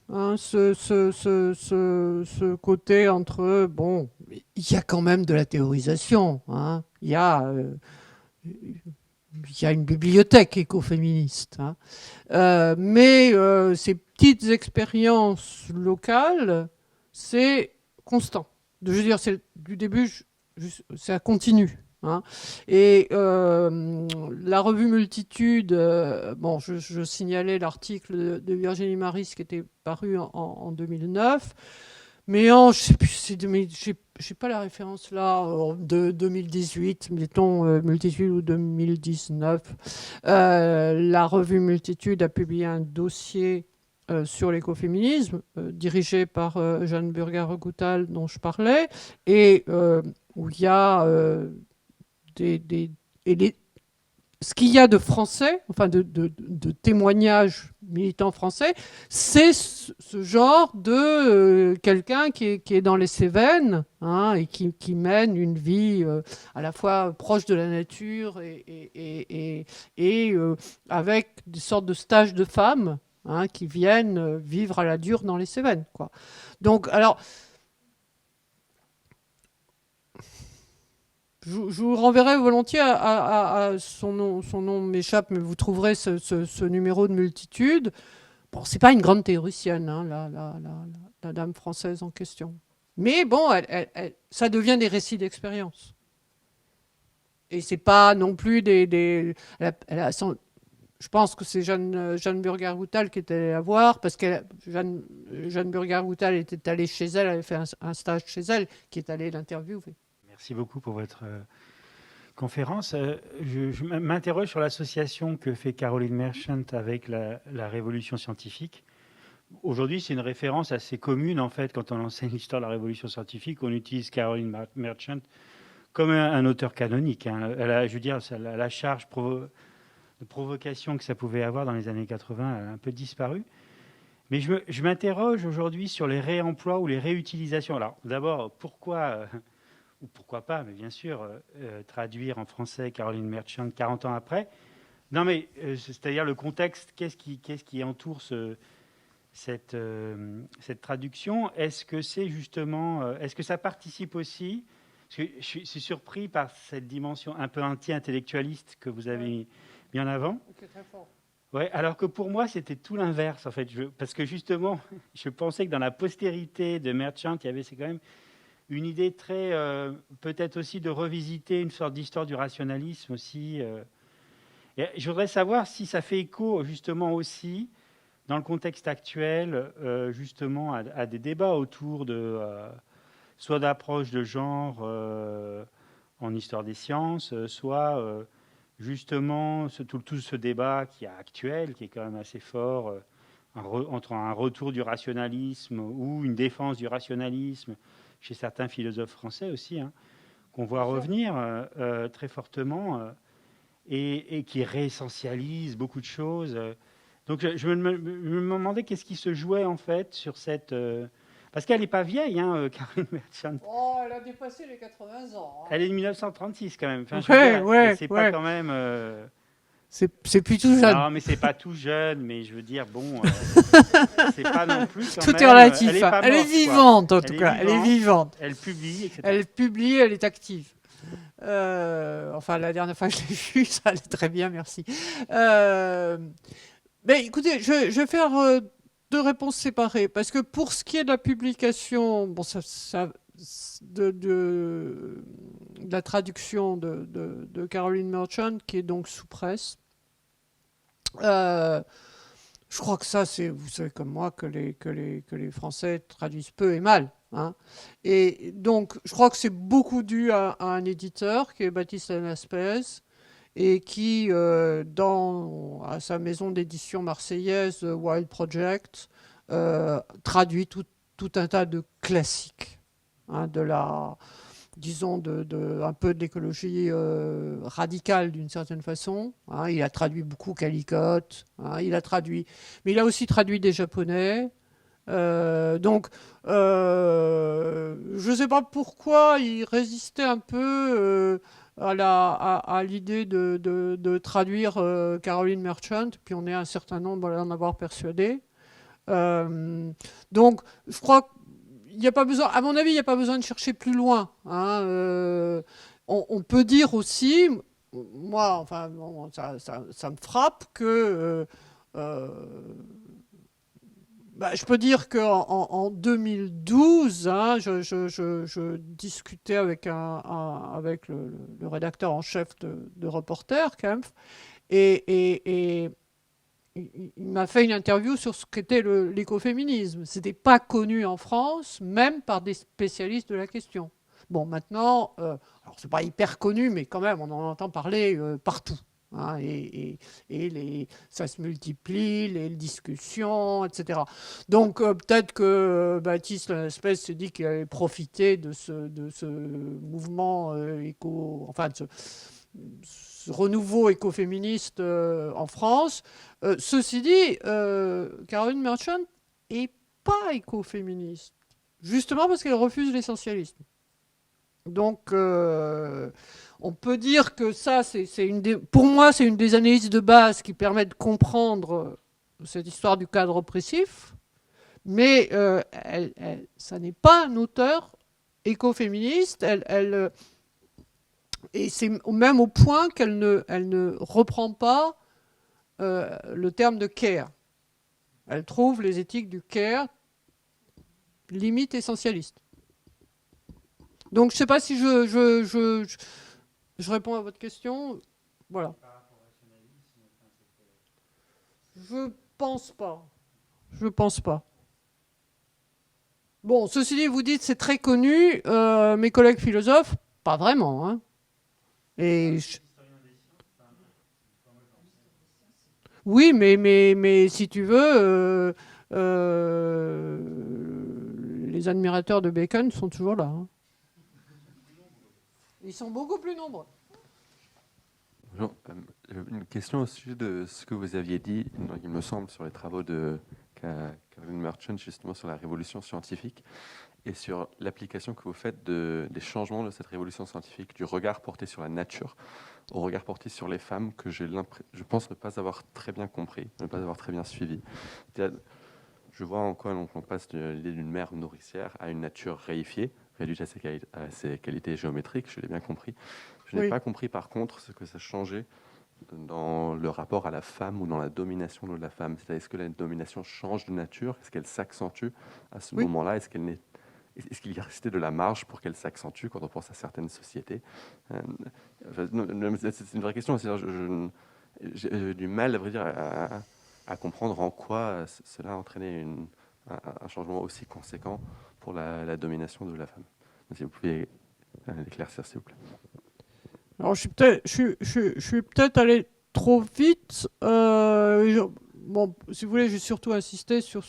hein, ce côté entre... Bon, il y a quand même de la théorisation, hein. Il y a une bibliothèque écoféministe, hein. Mais ces petites expériences locales, c'est constant. Je veux dire, c'est du début, ça continue, hein. Et la revue Multitude, bon, je signalais l'article de Virginie Maris qui était paru en 2009. Mais je sais plus, j'ai pas la référence là, de 2018, mettons Multitude ou 2019. La revue Multitude a publié un dossier sur l'écoféminisme, dirigé par Jeanne Burger-Goutal, dont je parlais, et où il y a ce qu'il y a de français, enfin de témoignages militants français, c'est ce genre de quelqu'un qui est dans les Cévennes, hein, et qui mène une vie à la fois proche de la nature et avec des sortes de stages de femmes, hein, qui viennent vivre à la dure dans les Cévennes, quoi. Donc, alors, je vous renverrai volontiers à son nom m'échappe, mais vous trouverez ce numéro de Multitude. Bon, c'est pas une grande théoricienne, hein, la dame française en question. Mais bon, ça devient des récits d'expérience. Et c'est pas non plus je pense que c'est Jeanne Burger-Goutal qui est allée la voir, parce que Jeanne Burger-Goutal était allée chez elle, elle avait fait un stage chez elle, qui est allée l'interviewer. Merci beaucoup pour votre conférence. Je m'interroge sur l'association que fait Caroline Merchant avec la révolution scientifique. Aujourd'hui, c'est une référence assez commune, en fait, quand on enseigne l'histoire de la révolution scientifique, on utilise Caroline Merchant comme un auteur canonique, hein. Je veux dire, la charge de provocation que ça pouvait avoir dans les années 80 a un peu disparu. Mais je m'interroge aujourd'hui sur les réemplois ou les réutilisations. Alors, d'abord, pourquoi... ou pourquoi pas, mais bien sûr, traduire en français Caroline Merchant 40 ans après. Non, mais c'est-à-dire le contexte, qu'est-ce qui entoure cette traduction? Est-ce que c'est justement, est-ce que ça participe aussi? Parce que je suis surpris par cette dimension un peu anti-intellectualiste que vous avez mis en avant. Okay, très fort. Ouais, alors que pour moi, c'était tout l'inverse, en fait. Parce que justement, je pensais que dans la postérité de Merchant, il y avait c'est quand même une idée très, peut-être aussi de revisiter une sorte d'histoire du rationalisme aussi. Et je voudrais savoir si ça fait écho justement aussi, dans le contexte actuel, justement à des débats autour de soit d'approche de genre en histoire des sciences, soit justement tout ce débat qui est actuel, qui est quand même assez fort, entre un retour du rationalisme ou une défense du rationalisme, chez certains philosophes français aussi, hein, qu'on voit revenir très fortement et qui réessentialise beaucoup de choses. Donc je me demandais qu'est-ce qui se jouait en fait sur cette... parce qu'elle n'est pas vieille, hein, Caroline Merchant. Oh, elle a dépassé les 80 ans. Hein. Elle est de 1936 quand même. Enfin, c'est pas quand même... C'est plus tout jeune. Non, mais c'est pas tout jeune, mais je veux dire, bon, c'est pas non plus quand tout même... est relatif. Elle est vivante, en tout cas. Elle est vivante. Elle publie, etc. Elle publie, elle est active. Enfin, la dernière fois que je l'ai vue, ça allait très bien, merci. Mais écoutez, je vais faire deux réponses séparées, parce que pour ce qui est de la publication, bon, de la traduction de Caroline Merchant, qui est donc sous presse, je crois que ça, vous savez comme moi que les Français traduisent peu et mal. Hein. Et donc, je crois que c'est beaucoup dû à un éditeur qui est Baptiste Anaspès et qui, à sa maison d'édition marseillaise, Wild Project, traduit tout un tas de classiques, hein, disons, un peu de l'écologie radicale d'une certaine façon. Hein. Il a traduit beaucoup Calicotte, hein, mais il a aussi traduit des japonais. Donc, je ne sais pas pourquoi il résistait un peu à l'idée de traduire Caroline Merchant, puis on est un certain nombre à en avoir persuadé. Donc, je crois que il n'y a pas besoin, à mon avis, il n'y a pas besoin de chercher plus loin. Hein. On peut dire aussi, moi, enfin, bon, ça me frappe que Je peux dire qu'en 2012, hein, je discutais avec, avec le rédacteur en chef de Reporter, Kempf, et il m'a fait une interview sur ce qu'était l'écoféminisme. Ce n'était pas connu en France, même par des spécialistes de la question. Bon, maintenant, alors c'est pas hyper connu, mais quand même, on en entend parler partout. Hein, ça se multiplie, les discussions, etc. Donc peut-être que Baptiste Lespèce se dit qu'il allait profiter de ce mouvement enfin de ce renouveau écoféministe en France. Ceci dit, Caroline Merchant n'est pas écoféministe, justement parce qu'elle refuse l'essentialisme. Donc, on peut dire que ça, pour moi, c'est une des analyses de base qui permet de comprendre cette histoire du cadre oppressif, mais ça n'est pas un auteur écoféministe, et c'est même au point qu'elle ne reprend pas le terme de care. Elle trouve les éthiques du care limite essentialistes. Donc, je ne sais pas si je réponds à votre question. Voilà. Je pense pas. Je pense pas. Bon, ceci dit, vous dites c'est très connu. Mes collègues philosophes, pas vraiment. Hein. Oui, mais si tu veux, les admirateurs de Bacon sont toujours là. Hein. Ils sont beaucoup plus nombreux. Bonjour. Une question au sujet de ce que vous aviez dit, il me semble, sur les travaux de Caroline Merchant, justement sur la révolution scientifique et sur l'application que vous faites des changements de cette révolution scientifique, du regard porté sur la nature au regard porté sur les femmes, que je pense ne pas avoir très bien compris, ne pas avoir très bien suivi. Je vois en quoi on passe de l'idée d'une mère nourricière à une nature réifiée, réduite à ses qualités géométriques, je l'ai bien compris. Je n'ai pas compris par contre ce que ça changeait dans le rapport à la femme ou dans la domination de la femme. C'est-à-dire, est-ce que la domination change de nature? Est-ce qu'elle s'accentue à ce moment-là? Est-ce qu'il y a resté de la marge pour qu'elle s'accentue quand on pense à certaines sociétés? C'est une vraie question. J'ai du mal, à vrai dire, à comprendre en quoi cela a entraîné un changement aussi conséquent pour la domination de la femme. Si vous pouvez l'éclaircir, s'il vous plaît. Alors, je suis peut-être allé trop vite. Bon, si vous voulez, j'ai surtout insisté sur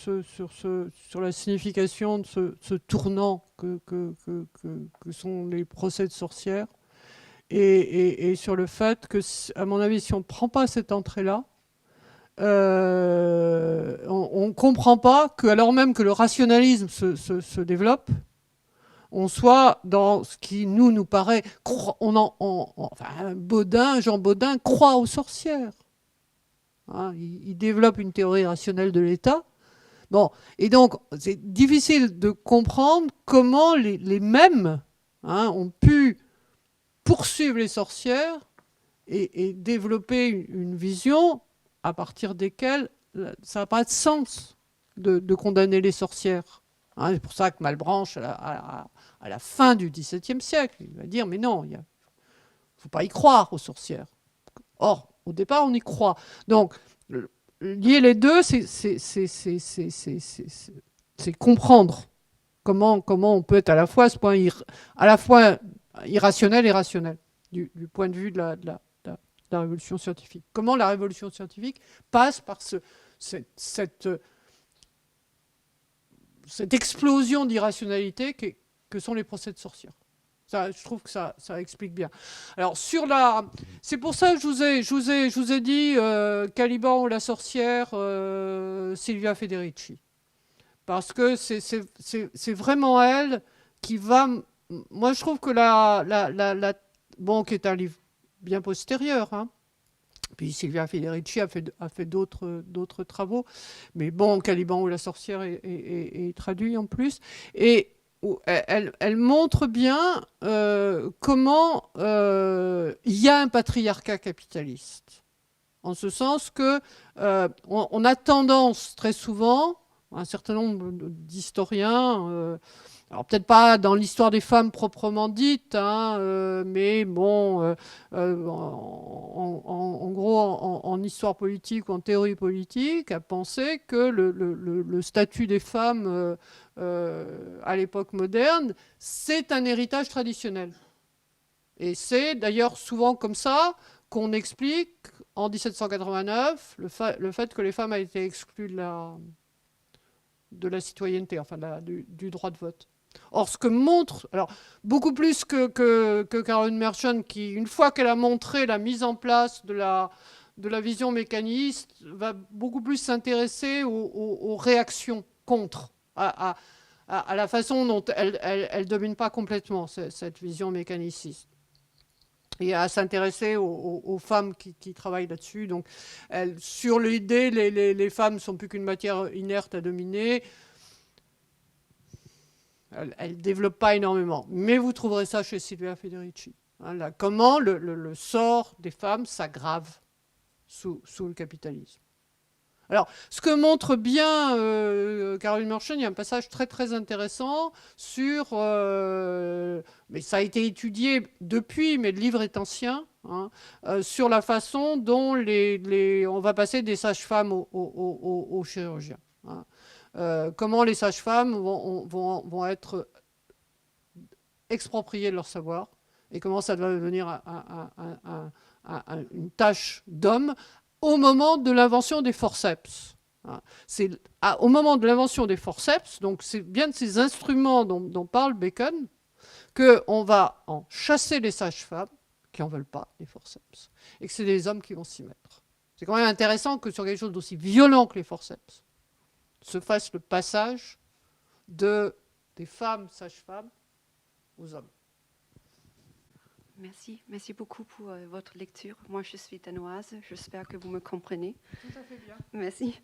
la signification de ce tournant que sont les procès de sorcières, et sur le fait que, à mon avis, si on ne prend pas cette entrée-là, on ne comprend pas que, alors même que le rationalisme se développe, on soit dans ce qui nous paraît... Enfin, Jean Baudin croit aux sorcières. Hein, il développe une théorie rationnelle de l'État. Bon, et donc, c'est difficile de comprendre comment les mêmes ont pu poursuivre les sorcières et développer une vision à partir desquelles ça n'a pas de sens de condamner les sorcières. Hein, c'est pour ça que Malebranche, à la fin du XVIIe siècle, il va dire, mais non, il ne faut pas y croire aux sorcières. Or, au départ, on y croit. Donc, lier les deux, c'est comprendre comment on peut être à la fois à ce point à la fois irrationnel et rationnel du point de vue de la révolution scientifique. Comment la révolution scientifique passe par cette explosion d'irrationalité que sont les procès de sorcières. Ça, je trouve que ça explique bien. Alors, c'est pour ça que je vous ai dit Caliban ou la sorcière, Silvia Federici. Parce que c'est vraiment elle qui va... Moi, je trouve que bon, qui est un livre bien postérieur, hein. Puis Silvia Federici a fait d'autres travaux. Mais bon, Caliban ou la sorcière est traduit en plus. Et elle montre bien comment il y a un patriarcat capitaliste. En ce sens que on a tendance très souvent un certain nombre d'historiens, alors peut-être pas dans l'histoire des femmes proprement dite, hein, mais bon, en gros, en histoire politique ou en théorie politique, à penser que le statut des femmes à l'époque moderne, c'est un héritage traditionnel. Et c'est d'ailleurs souvent comme ça qu'on explique en 1789 le fait que les femmes aient été exclues de la citoyenneté, enfin du droit de vote. Or, ce que montre, alors beaucoup plus que Caroline Merchant, qui, une fois qu'elle a montré la mise en place de la vision mécaniste, va beaucoup plus s'intéresser aux réactions contre, à la façon dont elle ne domine pas complètement cette vision mécaniciste. Et à s'intéresser aux femmes qui travaillent là-dessus. Donc, sur l'idée, les femmes ne sont plus qu'une matière inerte à dominer. Elle ne développe pas énormément. Mais vous trouverez ça chez Silvia Federici. Hein, là, comment le sort des femmes s'aggrave sous le capitalisme. Alors, ce que montre bien Caroline Merchant, il y a un passage très très intéressant sur, mais ça a été étudié depuis, mais le livre est ancien, hein, sur la façon dont on va passer des sages-femmes aux chirurgiens. Hein. Comment les sages-femmes vont être expropriées de leur savoir et comment ça va devenir une tâche d'homme au moment de l'invention des forceps. C'est au moment de l'invention des forceps, donc c'est bien de ces instruments dont parle Bacon, qu'on va en chasser les sages-femmes qui n'en veulent pas, les forceps, et que c'est les hommes qui vont s'y mettre. C'est quand même intéressant que sur quelque chose d'aussi violent que les forceps, se fasse le passage des femmes sages-femmes aux hommes. Merci beaucoup pour votre lecture. Moi, je suis danoise. J'espère que vous me comprenez. Tout à fait bien. Merci.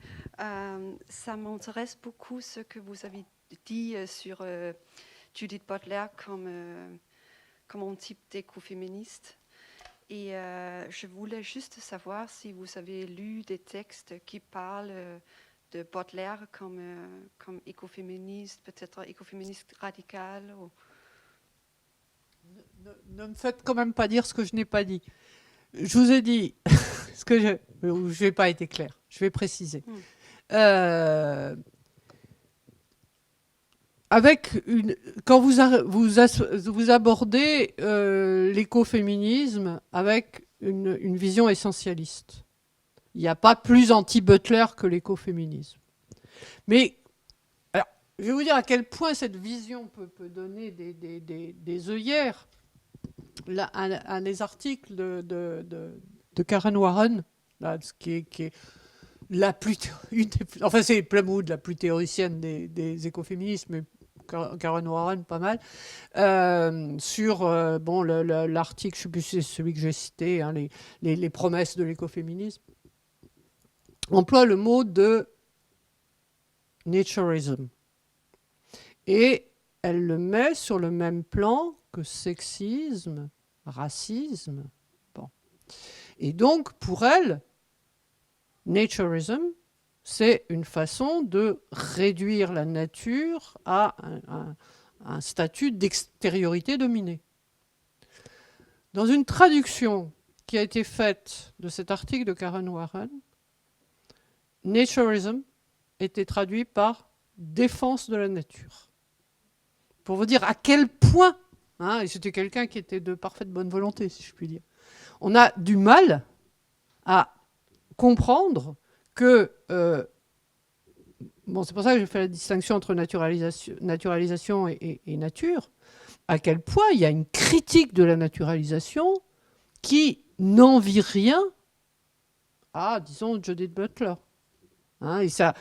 Ça m'intéresse beaucoup ce que vous avez dit sur Judith Butler comme un type d'écoféministe. Et je voulais juste savoir si vous avez lu des textes qui parlent de Butler comme écoféministe, peut-être écoféministe radical ou... Ne me faites quand même pas dire ce que je n'ai pas dit. Je vous ai dit ce que je n'ai pas été clair. Je vais préciser. Quand vous abordez l'écoféminisme avec une vision essentialiste, il n'y a pas plus anti-Butler que l'écoféminisme. Mais alors, je vais vous dire à quel point cette vision peut donner des œillères. Là, un des articles de Karen Warren, là, qui est la plus, enfin c'est Plumwood, la plus théoricienne des écoféministes, mais Karen Warren pas mal, sur l'article, je ne sais plus si c'est celui que j'ai cité, hein, les promesses de l'écoféminisme, emploie le mot de naturism. Et elle le met sur le même plan que sexisme, racisme. Bon. Et donc, pour elle, naturism, c'est une façon de réduire la nature à un statut d'extériorité dominée. Dans une traduction qui a été faite de cet article de Karen Warren, naturism était traduit par défense de la nature. Pour vous dire à quel point, hein, et c'était quelqu'un qui était de parfaite bonne volonté, si je puis dire, on a du mal à comprendre que... c'est pour ça que je fais la distinction entre naturalisation et nature, à quel point il y a une critique de la naturalisation qui n'envie rien à, disons, Judith Butler. Hein, et ça,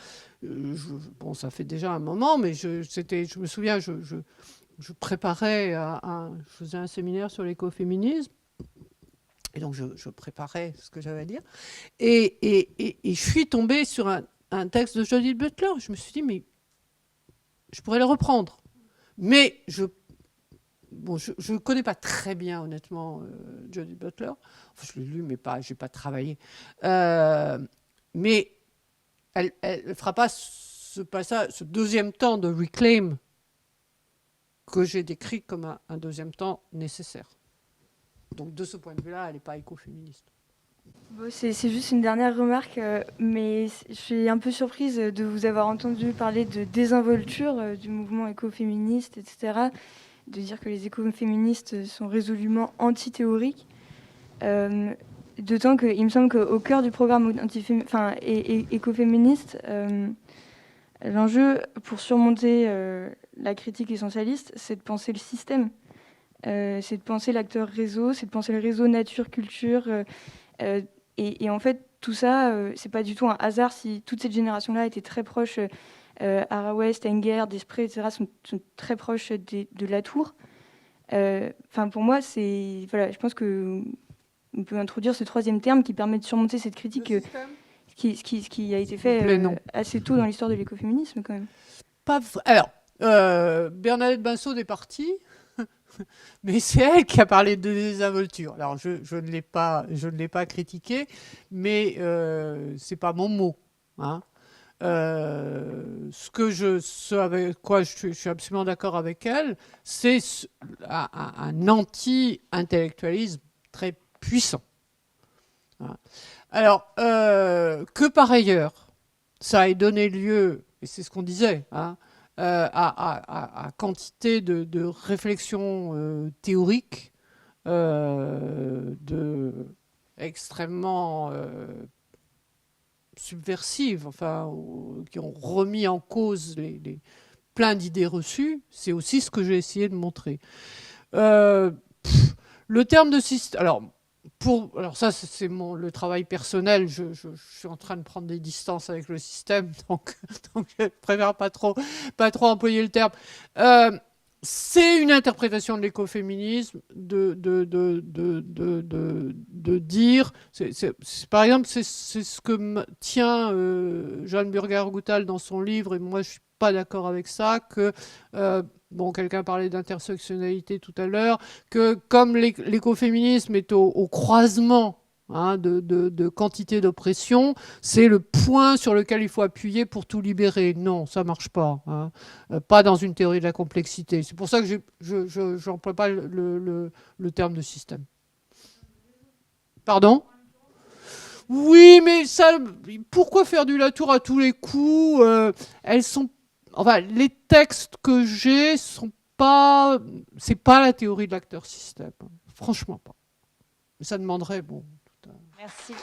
ça fait déjà un moment, mais je me souviens, je préparais, je faisais un séminaire sur l'écoféminisme, et donc je préparais ce que j'avais à dire, et je suis tombée sur un texte de Judith Butler. Je me suis dit, mais je pourrais le reprendre. Mais je ne connais pas très bien, honnêtement, Judith Butler. Enfin, je l'ai lu, mais je n'ai pas travaillé. Mais elle ne fera pas ce deuxième temps de reclaim que j'ai décrit comme un deuxième temps nécessaire. Donc de ce point de vue-là, elle n'est pas écoféministe. Bon, c'est juste une dernière remarque, mais je suis un peu surprise de vous avoir entendu parler de désinvolture du mouvement écoféministe, etc., de dire que les écoféministes sont résolument anti-théoriques. D'autant qu'il me semble qu'au cœur du programme écoféministe, l'enjeu pour surmonter la critique essentialiste, c'est de penser le système. C'est de penser l'acteur réseau, c'est de penser le réseau nature-culture. Et en fait, tout ça, c'est pas du tout un hasard si toute cette génération-là était très proche. Haraway, Stenger, Desprez, etc. sont très proches de Latour. Pour moi, je pense qu'on peut introduire ce troisième terme qui permet de surmonter cette critique qui a été fait assez tôt dans l'histoire de l'écoféminisme, quand même. Alors, Bernadette Binsaud est partie. Mais c'est elle qui a parlé de désinvolture. Alors, je ne l'ai pas critiqué, mais c'est pas mon mot. Hein. Ce avec quoi je suis absolument d'accord avec elle, c'est un anti-intellectualisme très puissant. Hein. Alors, que par ailleurs, ça ait donné lieu, et c'est ce qu'on disait, hein, à quantité de réflexions théoriques extrêmement subversives, qui ont remis en cause plein d'idées reçues. C'est aussi ce que j'ai essayé de montrer. Le terme de système... Alors ça, c'est le travail personnel. Je suis en train de prendre des distances avec le système, donc je préfère pas trop employer le terme. C'est une interprétation de l'écoféminisme de dire, par exemple, c'est ce que tient Jeanne Burger-Goutal dans son livre, et moi je suis pas d'accord avec ça, que quelqu'un parlait d'intersectionnalité tout à l'heure, que comme l'écoféminisme est au croisement de quantité d'oppression, c'est le point sur lequel il faut appuyer pour tout libérer. Non, ça marche pas. Hein. Pas dans une théorie de la complexité. C'est pour ça que je n'emploie pas le terme de système. Pardon ? Oui, mais ça, pourquoi faire du Latour à tous les coups ? Les textes que j'ai sont pas... C'est pas la théorie de l'acteur système. Franchement pas. Ça demanderait... Merci.